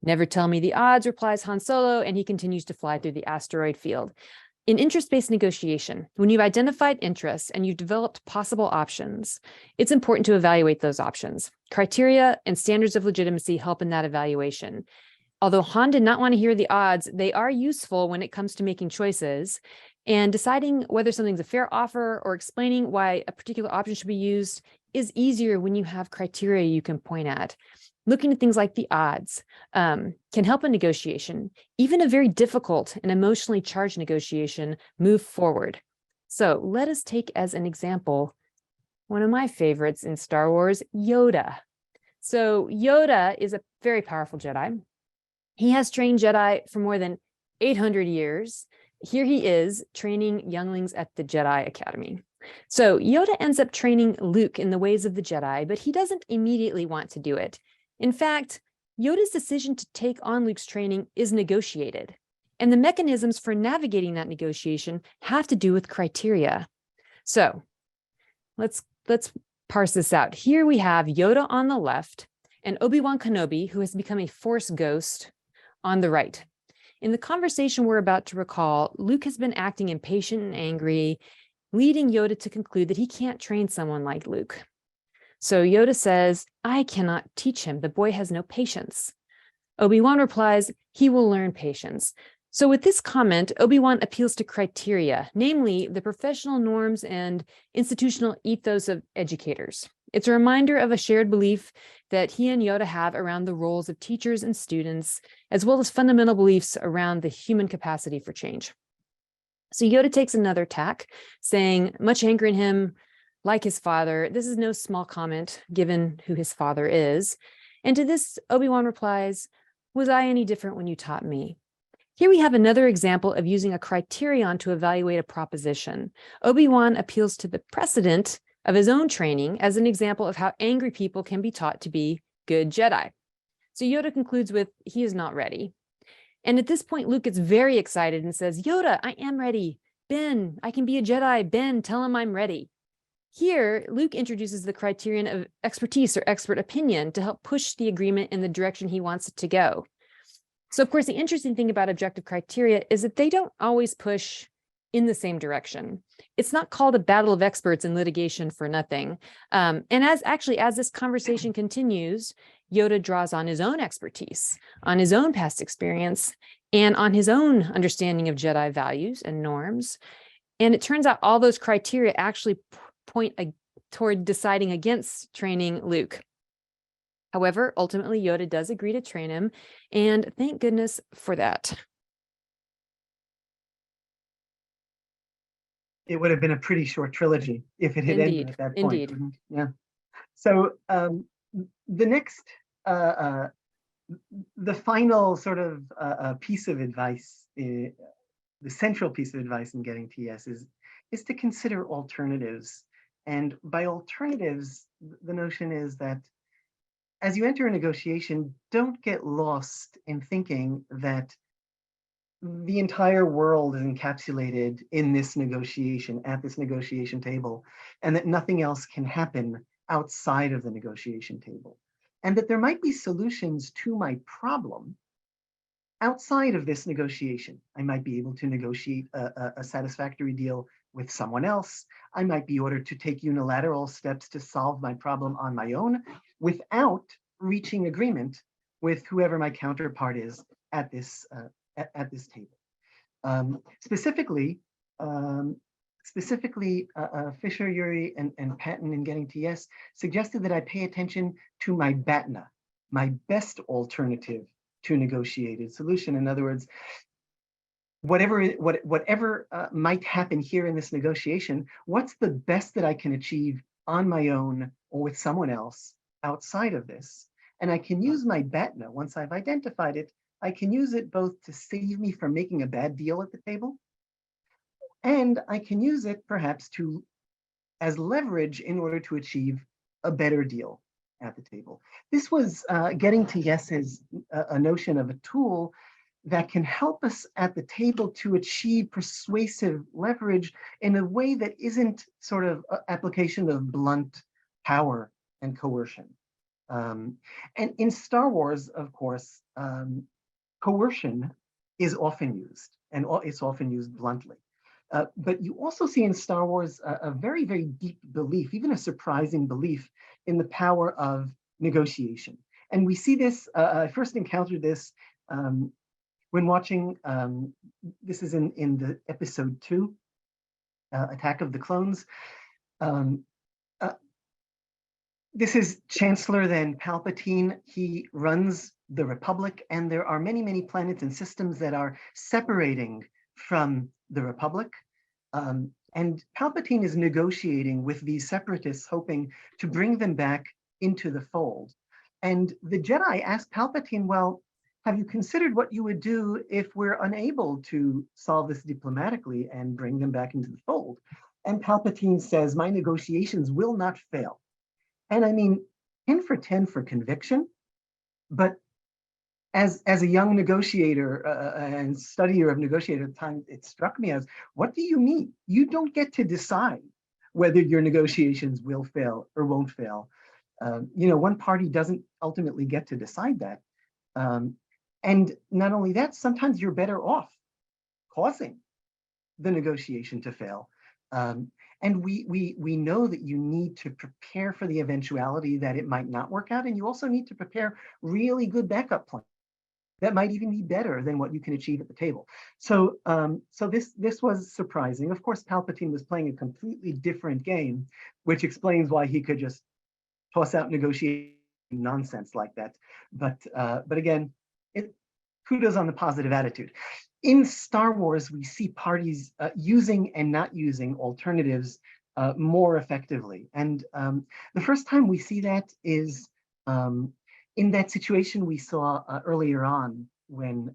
Never tell me the odds, replies Han Solo, and he continues to fly through the asteroid field. In interest-based negotiation, when you've identified interests and you've developed possible options, it's important to evaluate those options. Criteria and standards of legitimacy help in that evaluation. Although Han did not want to hear the odds, they are useful when it comes to making choices, and deciding whether something's a fair offer or explaining why a particular option should be used is easier when you have criteria you can point at. Looking at things like the odds can help a negotiation, even a very difficult and emotionally charged negotiation, move forward. So let us take as an example one of my favorites in Star Wars, Yoda. So Yoda is a very powerful Jedi. He has trained Jedi for more than 800 years. Here he is training younglings at the Jedi Academy. So Yoda ends up training Luke in the ways of the Jedi, but he doesn't immediately want to do it. In fact, Yoda's decision to take on Luke's training is negotiated, and the mechanisms for navigating that negotiation have to do with criteria. So let's parse this out. Here we have Yoda on the left and Obi-Wan Kenobi, who has become a Force ghost, on the right. In the conversation we're about to recall, Luke has been acting impatient and angry, leading Yoda to conclude that he can't train someone like Luke. So Yoda says, "I cannot teach him. The boy has no patience." Obi-Wan replies, "He will learn patience." So with this comment, Obi-Wan appeals to criteria, namely the professional norms and institutional ethos of educators. It's a reminder of a shared belief that he and Yoda have around the roles of teachers and students, as well as fundamental beliefs around the human capacity for change. So Yoda takes another tack, saying, much anger in him, like his father. This is no small comment, given who his father is. And to this, Obi-Wan replies, was I any different when you taught me? Here we have another example of using a criterion to evaluate a proposition. Obi-Wan appeals to the precedent of his own training as an example of how angry people can be taught to be good Jedi. So Yoda concludes with, he is not ready. And at this point, Luke gets very excited and says, Yoda, I am ready. Ben, I can be a Jedi. Ben, tell him I'm ready. Here, Luke introduces the criterion of expertise or expert opinion to help push the agreement in the direction he wants it to go. So, of course, the interesting thing about objective criteria is that they don't always push in the same direction. It's not called a battle of experts in litigation for nothing. And as this conversation continues, Yoda draws on his own expertise, on his own past experience, and on his own understanding of Jedi values and norms. And it turns out all those criteria actually point toward deciding against training Luke. However, ultimately, Yoda does agree to train him, and thank goodness for that. It would have been a pretty short trilogy if it had ended at that point. Indeed. Mhm. Yeah. So the next, the final sort of piece of advice, the central piece of advice in getting TS is to consider alternatives. And by alternatives, the notion is that as you enter a negotiation, don't get lost in thinking that the entire world is encapsulated in this negotiation, at this negotiation table, and that nothing else can happen outside of the negotiation table. And that there might be solutions to my problem outside of this negotiation. I might be able to negotiate a satisfactory deal with someone else. I might be ordered to take unilateral steps to solve my problem on my own without reaching agreement with whoever my counterpart is at this table. Specifically, Fisher, Yuri, and Patton in Getting TS suggested that I pay attention to my BATNA, my best alternative to negotiated solution. In other words, whatever might happen here in this negotiation, what's the best that I can achieve on my own or with someone else outside of this? And I can use my BATNA, once I've identified it, I can use it both to save me from making a bad deal at the table, and I can use it perhaps as leverage in order to achieve a better deal at the table. This was Getting to Yes is a notion of a tool that can help us at the table to achieve persuasive leverage in a way that isn't sort of application of blunt power and coercion. And in Star Wars, of course, coercion is often used, and it's often used bluntly. But you also see in Star Wars a very, very deep belief, even a surprising belief in the power of negotiation. And we see this, I first encountered this when watching, this is in the episode 2, Attack of the Clones. This is Chancellor then Palpatine. He runs the Republic, and there are many, many planets and systems that are separating from the Republic. And Palpatine is negotiating with these separatists, hoping to bring them back into the fold. And the Jedi ask Palpatine, well, have you considered what you would do if we're unable to solve this diplomatically and bring them back into the fold? And Palpatine says, my negotiations will not fail. And I mean, 10 for 10 for conviction, but as a young negotiator and studier of negotiator at the time, it struck me as, what do you mean? You don't get to decide whether your negotiations will fail or won't fail. One party doesn't ultimately get to decide that. And not only that, sometimes you're better off causing the negotiation to fail. And we know that you need to prepare for the eventuality that it might not work out. And you also need to prepare really good backup plans that might even be better than what you can achieve at the table. So this was surprising. Of course, Palpatine was playing a completely different game, which explains why he could just toss out negotiating nonsense like that. But again, kudos on the positive attitude. In Star Wars, we see parties using and not using alternatives more effectively. And the first time we see that is in that situation we saw earlier on when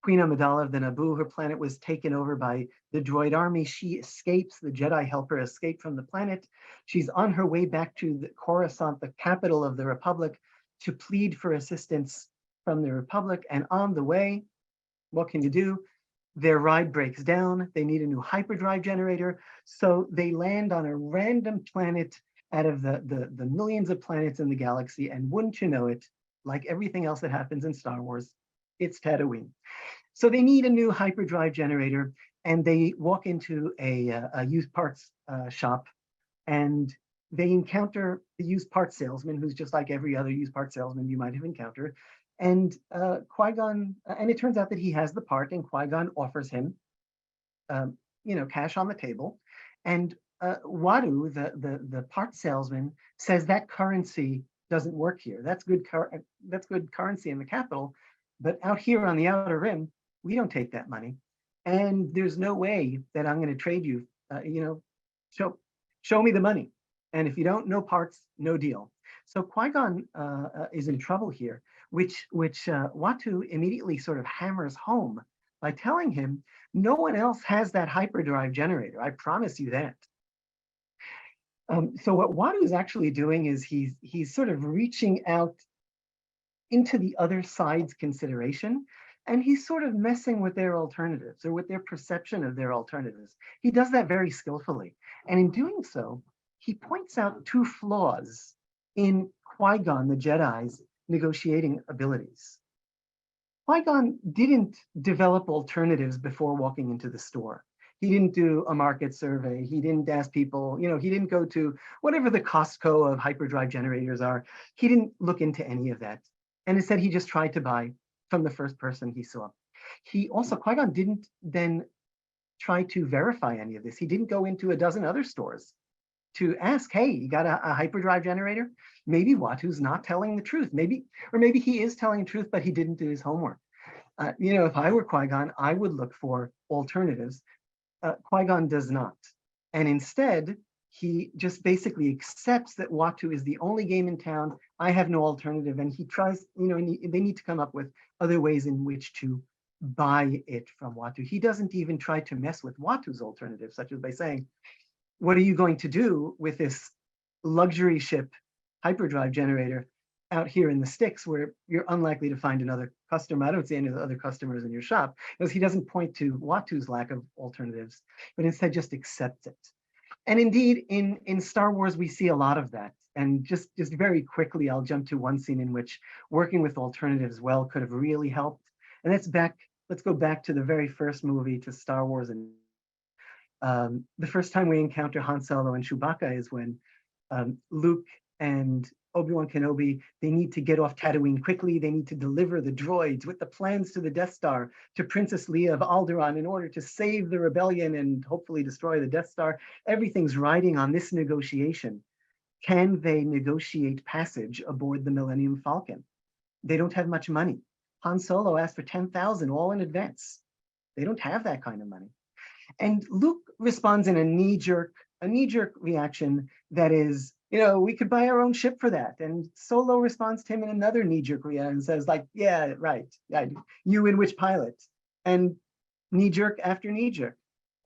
Queen Amidala of the Naboo, her planet was taken over by the droid army. She escapes, the Jedi help her escape from the planet. She's on her way back to the Coruscant, the capital of the Republic, to plead for assistance from the Republic. And on the way, what can you do? Their ride breaks down. They need a new hyperdrive generator. So they land on a random planet out of the millions of planets in the galaxy. And wouldn't you know it, like everything else that happens in Star Wars, it's Tatooine. So they need a new hyperdrive generator, and they walk into a used parts shop, and they encounter the used parts salesman, who's just like every other used parts salesman you might have encountered. And Qui-Gon, and it turns out that he has the part, and Qui-Gon offers him, cash on the table. And Wadu, the part salesman, says that currency doesn't work here. That's good currency in the capital, but out here on the Outer Rim, we don't take that money, and there's no way that I'm going to trade you. Show me the money, and if you don't, no parts, no deal. So Qui-Gon is in trouble here, which Watu immediately sort of hammers home by telling him, no one else has that hyperdrive generator. I promise you that. So what Watu is actually doing is he's sort of reaching out into the other side's consideration, and he's sort of messing with their alternatives or with their perception of their alternatives. He does that very skillfully. And in doing so, he points out two flaws in Qui-Gon, the Jedi's negotiating abilities. Qui-Gon didn't develop alternatives before walking into the store. He didn't do a market survey. He didn't ask people, he didn't go to whatever the Costco of hyperdrive generators are. He didn't look into any of that. And instead, he just tried to buy from the first person he saw. Qui-Gon didn't then try to verify any of this. He didn't go into a dozen other stores to ask, hey, you got a hyperdrive generator? Maybe Watu's not telling the truth. Maybe he is telling the truth, but he didn't do his homework. If I were Qui-Gon, I would look for alternatives. Qui-Gon does not. And instead, he just basically accepts that Watu is the only game in town. I have no alternative. And he tries, they need to come up with other ways in which to buy it from Watu. He doesn't even try to mess with Watu's alternatives, such as by saying, what are you going to do with this luxury ship hyperdrive generator out here in the sticks where you're unlikely to find another customer? I don't see any other customers in your shop, because he doesn't point to Watu's lack of alternatives, but instead just accepts it. And indeed, in Star Wars, we see a lot of that. And just very quickly, I'll jump to one scene in which working with alternatives well could have really helped. And let's go back to the very first movie, to Star Wars. And the first time we encounter Han Solo and Chewbacca is when Luke and Obi-Wan Kenobi, they need to get off Tatooine quickly. They need to deliver the droids with the plans to the Death Star to Princess Leia of Alderaan in order to save the rebellion and hopefully destroy the Death Star. Everything's riding on this negotiation. Can they negotiate passage aboard the Millennium Falcon? They don't have much money. Han Solo asked for 10,000 all in advance. They don't have that kind of money. And Luke responds in a knee-jerk reaction that is, we could buy our own ship for that. And Solo responds to him in another knee-jerk reaction and says, like, yeah, right. Yeah, you in which pilot? And knee-jerk after knee-jerk,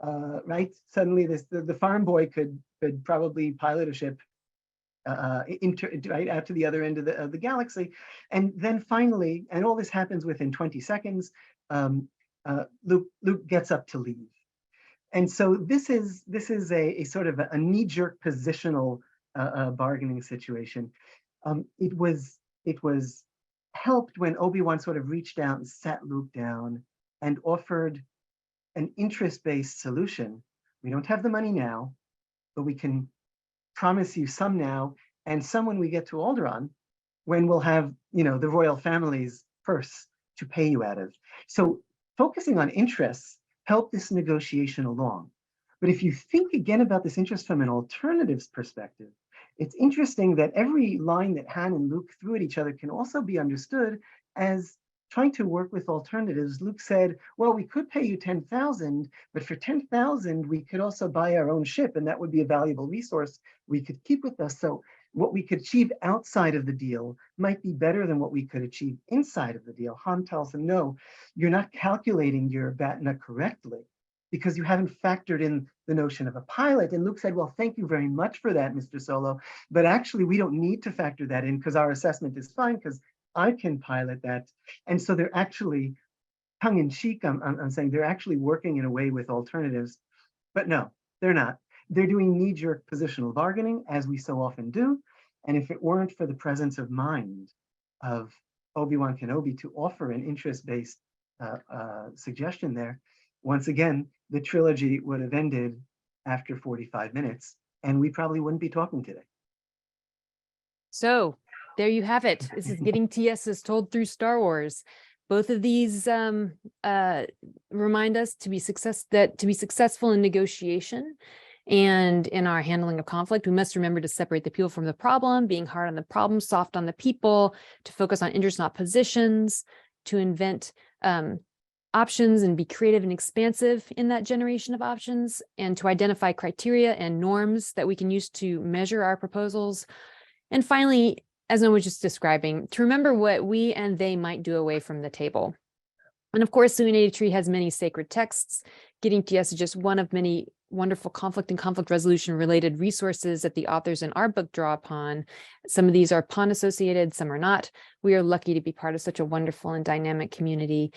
right? Suddenly the farm boy could probably pilot a ship right out to the other end of the galaxy. And then finally, and all this happens within 20 seconds, Luke gets up to leave. And so this is a sort of a knee-jerk positional bargaining situation. It was helped when Obi-Wan sort of reached out and sat Luke down and offered an interest-based solution. We don't have the money now, but we can promise you some now, and some when we get to Alderaan, when we'll have the royal family's purse to pay you out of. So focusing on interests help this negotiation along. But if you think again about this interest from an alternatives perspective, it's interesting that every line that Han and Luke threw at each other can also be understood as trying to work with alternatives. Luke said, well, we could pay you 10,000, but for 10,000, we could also buy our own ship, and that would be a valuable resource we could keep with us. So what we could achieve outside of the deal might be better than what we could achieve inside of the deal. Han tells him, no, you're not calculating your BATNA correctly because you haven't factored in the notion of a pilot. And Luke said, well, thank you very much for that, Mr. Solo. But actually, we don't need to factor that in because our assessment is fine because I can pilot that. And so they're actually, tongue in cheek, I'm saying they're actually working in a way with alternatives. But no, they're not. They're doing knee-jerk positional bargaining, as we so often do. And if it weren't for the presence of mind of Obi-Wan Kenobi to offer an interest-based suggestion there, once again, the trilogy would have ended after 45 minutes, and we probably wouldn't be talking today. So there you have it. This is Getting TSs Told Through Star Wars. Both of these remind us to be successful in negotiation and in our handling of conflict, we must remember to separate the people from the problem, being hard on the problem, soft on the people, to focus on interests, not positions, to invent options and be creative and expansive in that generation of options, and to identify criteria and norms that we can use to measure our proposals. And finally, as Noam was just describing, to remember what we and they might do away from the table. And of course, Suinated Tree has many sacred texts. Getting TS is just one of many wonderful conflict and conflict resolution related resources that the authors in our book draw upon. Some of these are PON associated, some are not. We are lucky to be part of such a wonderful and dynamic community.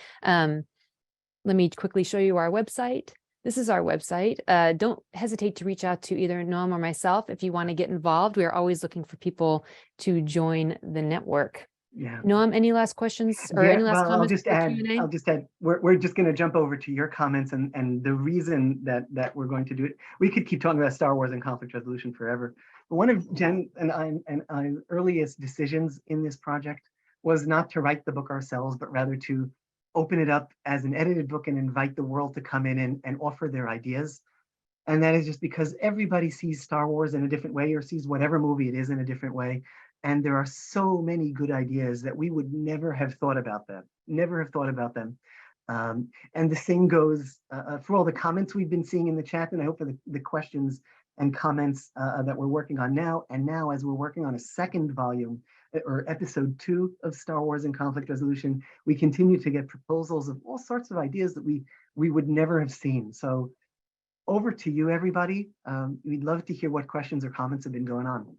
Let me quickly show you our website. This is our website. Don't hesitate to reach out to either Noam or myself if you want to get involved. We are always looking for people to join the network. Yeah. Noam, any last questions or any last comments? I'll just add, we're just going to jump over to your comments and the reason that we're going to do it. We could keep talking about Star Wars and conflict resolution forever. But one of Jen and I earliest decisions in this project was not to write the book ourselves, but rather to open it up as an edited book and invite the world to come in and offer their ideas. And that is just because everybody sees Star Wars in a different way or sees whatever movie it is in a different way. And there are so many good ideas that we would never have thought about them, and the same goes for all the comments we've been seeing in the chat, and I hope for the questions and comments that we're working on now. And now, as we're working on a second volume or episode 2 of Star Wars and conflict resolution, we continue to get proposals of all sorts of ideas that we would never have seen. So over to you, everybody. We'd love to hear what questions or comments have been going on.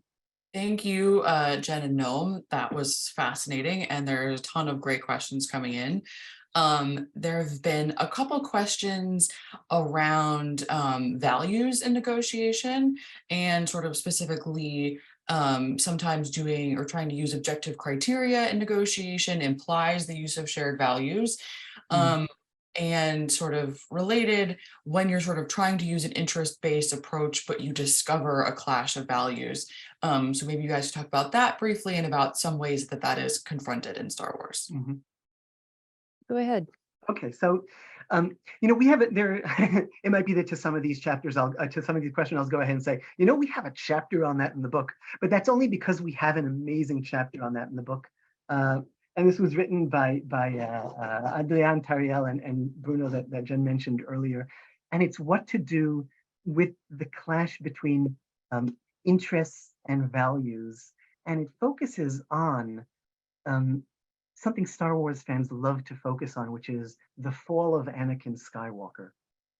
Thank you, Jen and Noam. That was fascinating, and there's a ton of great questions coming in. There have been a couple questions around values in negotiation, and sort of specifically sometimes doing or trying to use objective criteria in negotiation implies the use of shared values. And sort of related, when you're sort of trying to use an interest-based approach, but you discover a clash of values. So maybe you guys talk about that briefly and about some ways that is confronted in Star Wars. Mm-hmm. Go ahead. Okay, so we have it there. It might be that to some of these chapters, to some of these questions, I'll go ahead and say, we have a chapter on that in the book, but that's only because we have an amazing chapter on that in the book. And this was written by Adrian Tariel and Bruno that Jen mentioned earlier. And it's what to do with the clash between interests and values. And it focuses on something Star Wars fans love to focus on, which is the fall of Anakin Skywalker,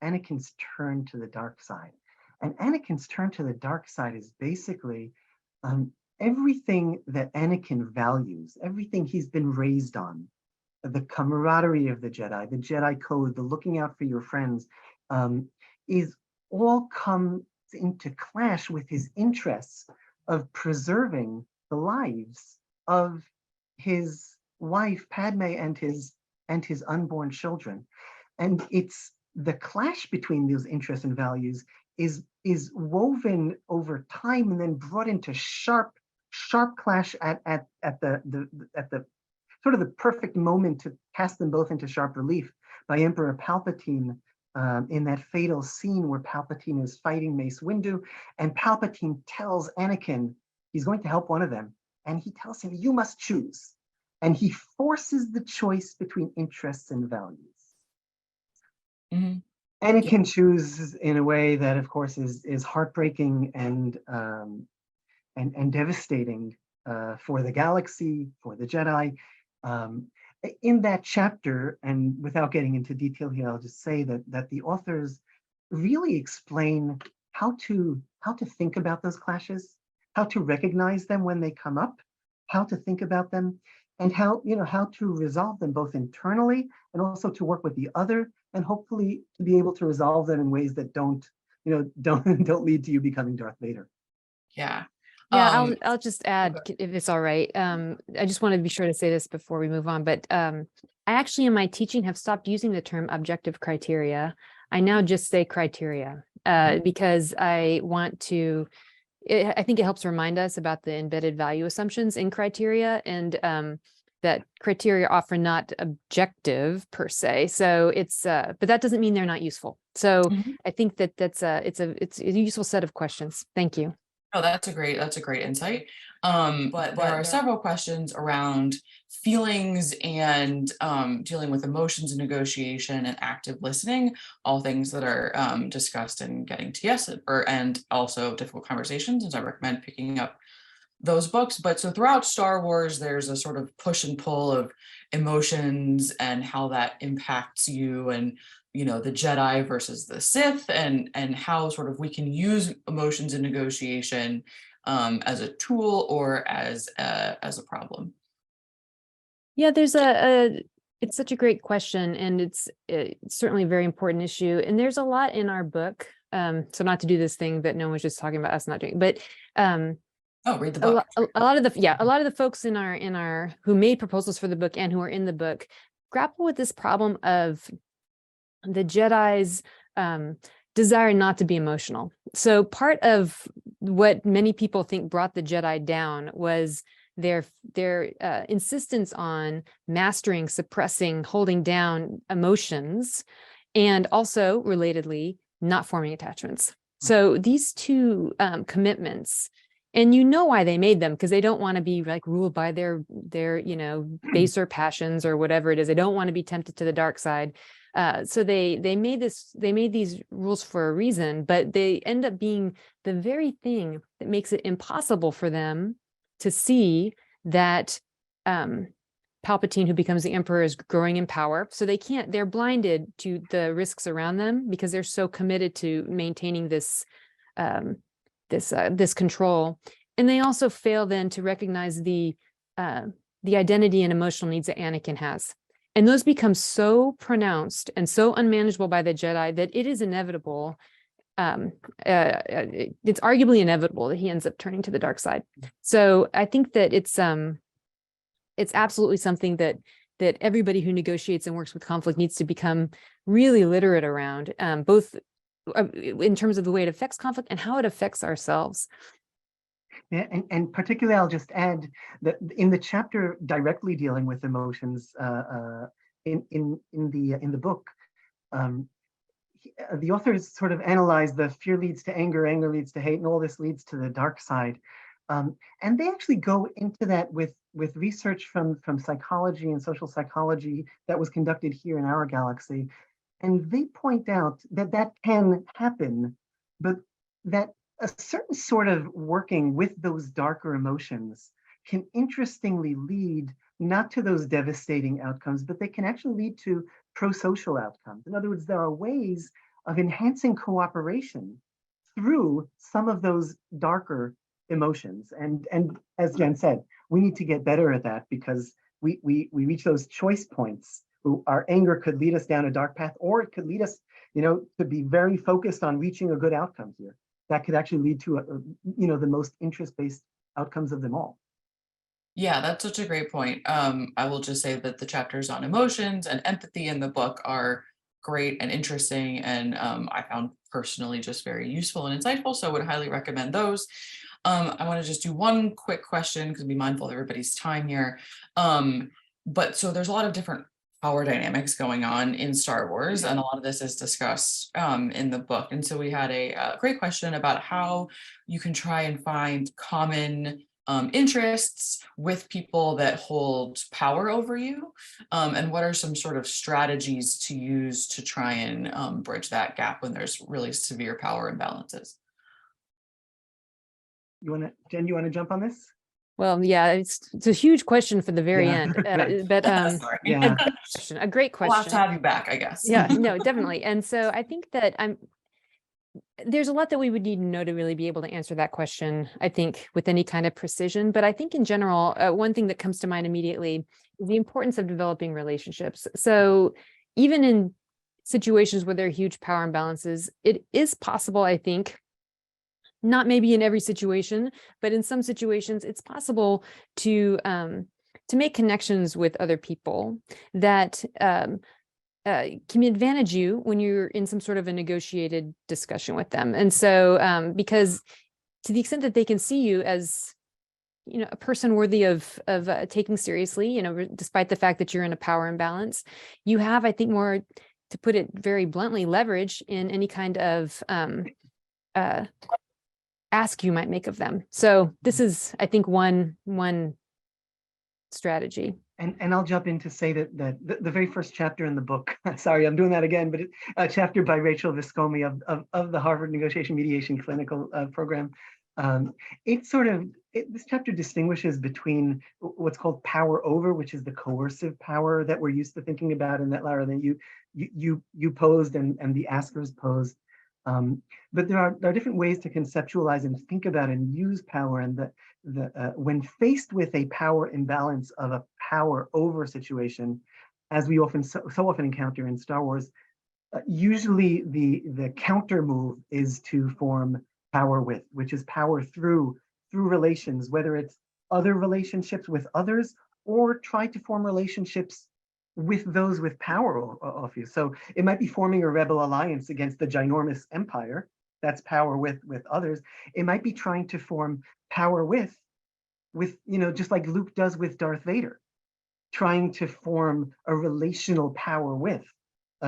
Anakin's turn to the dark side. And Anakin's turn to the dark side is basically everything that Anakin values, everything he's been raised on, the camaraderie of the Jedi code, the looking out for your friends, is all come into clash with his interests of preserving the lives of his wife Padme and his unborn children. And it's the clash between those interests and values is woven over time and then brought into sharp clash at the sort of the perfect moment to cast them both into sharp relief by Emperor Palpatine in that fatal scene where Palpatine is fighting Mace Windu, and Palpatine tells Anakin, he's going to help one of them. And he tells him, you must choose. And he forces the choice between interests and values. Mm-hmm. And it can choose in a way that, of course, is heartbreaking and devastating for the galaxy, for the Jedi. In that chapter, and without getting into detail here, I'll just say that the authors really explain how to think about those clashes, how to recognize them when they come up, how to think about them, and how to resolve them both internally and also to work with the other, and hopefully to be able to resolve them in ways that don't lead to you becoming Darth Vader. Yeah. Yeah, I'll just add, if it's all right. I just want to be sure to say this before we move on, but I actually in my teaching have stopped using the term objective criteria. I now just say criteria because I want to, I think it helps remind us about the embedded value assumptions in criteria, and that criteria are often not objective per se. So it's, but that doesn't mean they're not useful. So I think that it's a useful set of questions. Thank you. Oh, that's a great insight. But there are several questions around feelings and dealing with emotions and negotiation and active listening, all things that are discussed in Getting to Yes, and also Difficult Conversations, and I recommend picking up those books. But so throughout Star Wars, there's a sort of push and pull of emotions and how that impacts you, and the Jedi versus the Sith, and how sort of we can use emotions in negotiation as a tool or as a problem. Yeah, there's it's such a great question, and it's certainly a very important issue. And there's a lot in our book. So not to do this thing that no one's just talking about us not doing, but read the book. A lot of the folks in our who made proposals for the book and who are in the book grapple with this problem of the Jedi's desire not to be emotional. So part of what many people think brought the Jedi down was their insistence on mastering, suppressing, holding down emotions, and also relatedly not forming attachments. So these two commitments, and why they made them, because they don't want to be like ruled by their baser passions or whatever it is. They don't want to be tempted to the dark side. So they made these rules for a reason, but they end up being the very thing that makes it impossible for them to see that Palpatine, who becomes the Emperor, is growing in power. So they're blinded to the risks around them because they're so committed to maintaining this control. And they also fail then to recognize the identity and emotional needs that Anakin has. And those become so pronounced and so unmanageable by the Jedi that it is inevitable. It's arguably inevitable that he ends up turning to the dark side. So I think that it's absolutely something that everybody who negotiates and works with conflict needs to become really literate around, both in terms of the way it affects conflict and how it affects ourselves. Yeah, and particularly, I'll just add that in the chapter directly dealing with emotions in the book, the authors sort of analyze the fear leads to anger, anger leads to hate, and all this leads to the dark side. And they actually go into that with research from psychology and social psychology that was conducted here in our galaxy. And they point out that can happen, but that a certain sort of working with those darker emotions can interestingly lead not to those devastating outcomes, but they can actually lead to pro-social outcomes. In other words, there are ways of enhancing cooperation through some of those darker emotions. And as Jen said, we need to get better at that, because we reach those choice points. Our anger could lead us down a dark path, or it could lead us, to be very focused on reaching a good outcome here. That could actually lead to the most interest-based outcomes of them all. Yeah, that's such a great point. I will just say that the chapters on emotions and empathy in the book are great and interesting, and I found personally just very useful and insightful, so I would highly recommend those. I want to just do one quick question, because be mindful of everybody's time here. But so there's a lot of different power dynamics going on in Star Wars, and a lot of this is discussed in the book. And so we had a great question about how you can try and find common interests with people that hold power over you, and what are some sort of strategies to use to try and bridge that gap when there's really severe power imbalances. Jen, you want to jump on this? Well, yeah, it's a huge question for the very Yeah. end, but Sorry. Yeah. a great We'll have to question. have you back, I guess. Yeah, no, definitely. And so I think that there's a lot that we would need to know to really be able to answer that question, I think, with any kind of precision. But I think in general, one thing that comes to mind immediately is the importance of developing relationships. So even in situations where there are huge power imbalances, it is possible, I think, not maybe in every situation, but in some situations, it's possible to make connections with other people that can advantage you when you're in some sort of a negotiated discussion with them. And so, because to the extent that they can see you as, a person worthy of taking seriously, despite the fact that you're in a power imbalance, you have, I think, more, to put it very bluntly, leverage in any kind of ask you might make of them. So this is, I think, one strategy. And I'll jump in to say that the very first chapter in the book, sorry, I'm doing that again, but a chapter by Rachel Viscomi of the Harvard Negotiation Mediation Clinical Program. This chapter distinguishes between what's called power over, which is the coercive power that we're used to thinking about, and that, Lara, that you posed and the askers posed. But there are different ways to conceptualize and think about and use power, and when faced with a power imbalance of a power over situation, as we so often encounter in Star Wars, usually the counter move is to form power with, which is power through relations, whether it's other relationships with others or try to form relationships with those with power off you. So it might be forming a rebel alliance against the ginormous empire. That's power with others. It might be trying to form power with just like Luke does with Darth Vader, trying to form a relational power with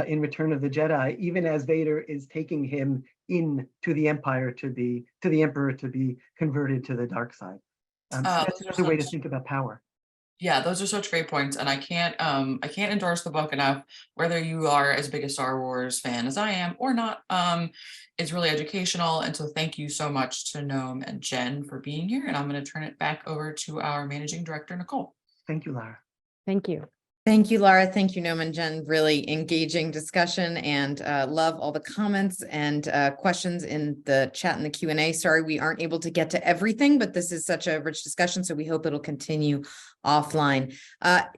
in Return of the Jedi, even as Vader is taking him into the empire the emperor to be converted to the dark side. That's another way to think about power. Yeah, those are such great points, and I can't endorse the book enough. Whether you are as big a Star Wars fan as I am or not, it's really educational. And so thank you so much to Noam and Jen for being here. And I'm going to turn it back over to our managing director, Nicole. Thank you, Lara. Thank you. Thank you, Lara. Thank you, Noam and Jen. Really engaging discussion, and love all the comments and questions in the chat and the Q&A. Sorry, we aren't able to get to everything, but this is such a rich discussion, so we hope it'll continue offline.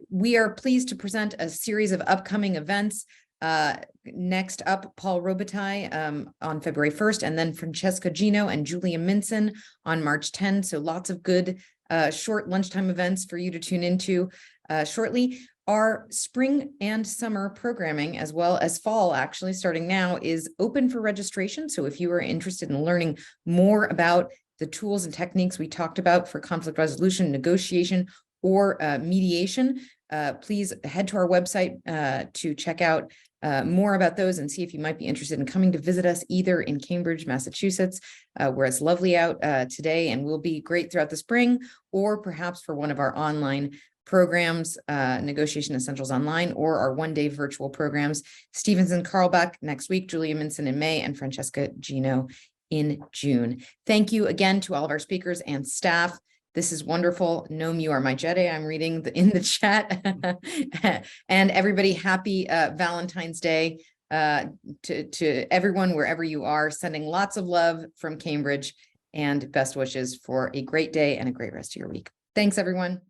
We are pleased to present a series of upcoming events. Next up, Paul Robitaille on February 1st, and then Francesca Gino and Julia Minson on March 10. So lots of good short lunchtime events for you to tune into shortly. Our spring and summer programming, as well as fall, actually starting now, is open for registration. So if you are interested in learning more about the tools and techniques we talked about for conflict resolution, negotiation, or mediation, please head to our website to check out more about those and see if you might be interested in coming to visit us either in Cambridge, Massachusetts, where it's lovely out today and will be great throughout the spring, or perhaps for one of our online programs, Negotiation Essentials Online, or our one-day virtual programs, Stevenson Carlbach next week, Julia Minson in May, and Francesca Gino in June. Thank you again to all of our speakers and staff. This is wonderful. Noam, you are my Jedi. I'm reading in the chat. And everybody, happy Valentine's Day to everyone, wherever you are, sending lots of love from Cambridge, and best wishes for a great day and a great rest of your week. Thanks, everyone.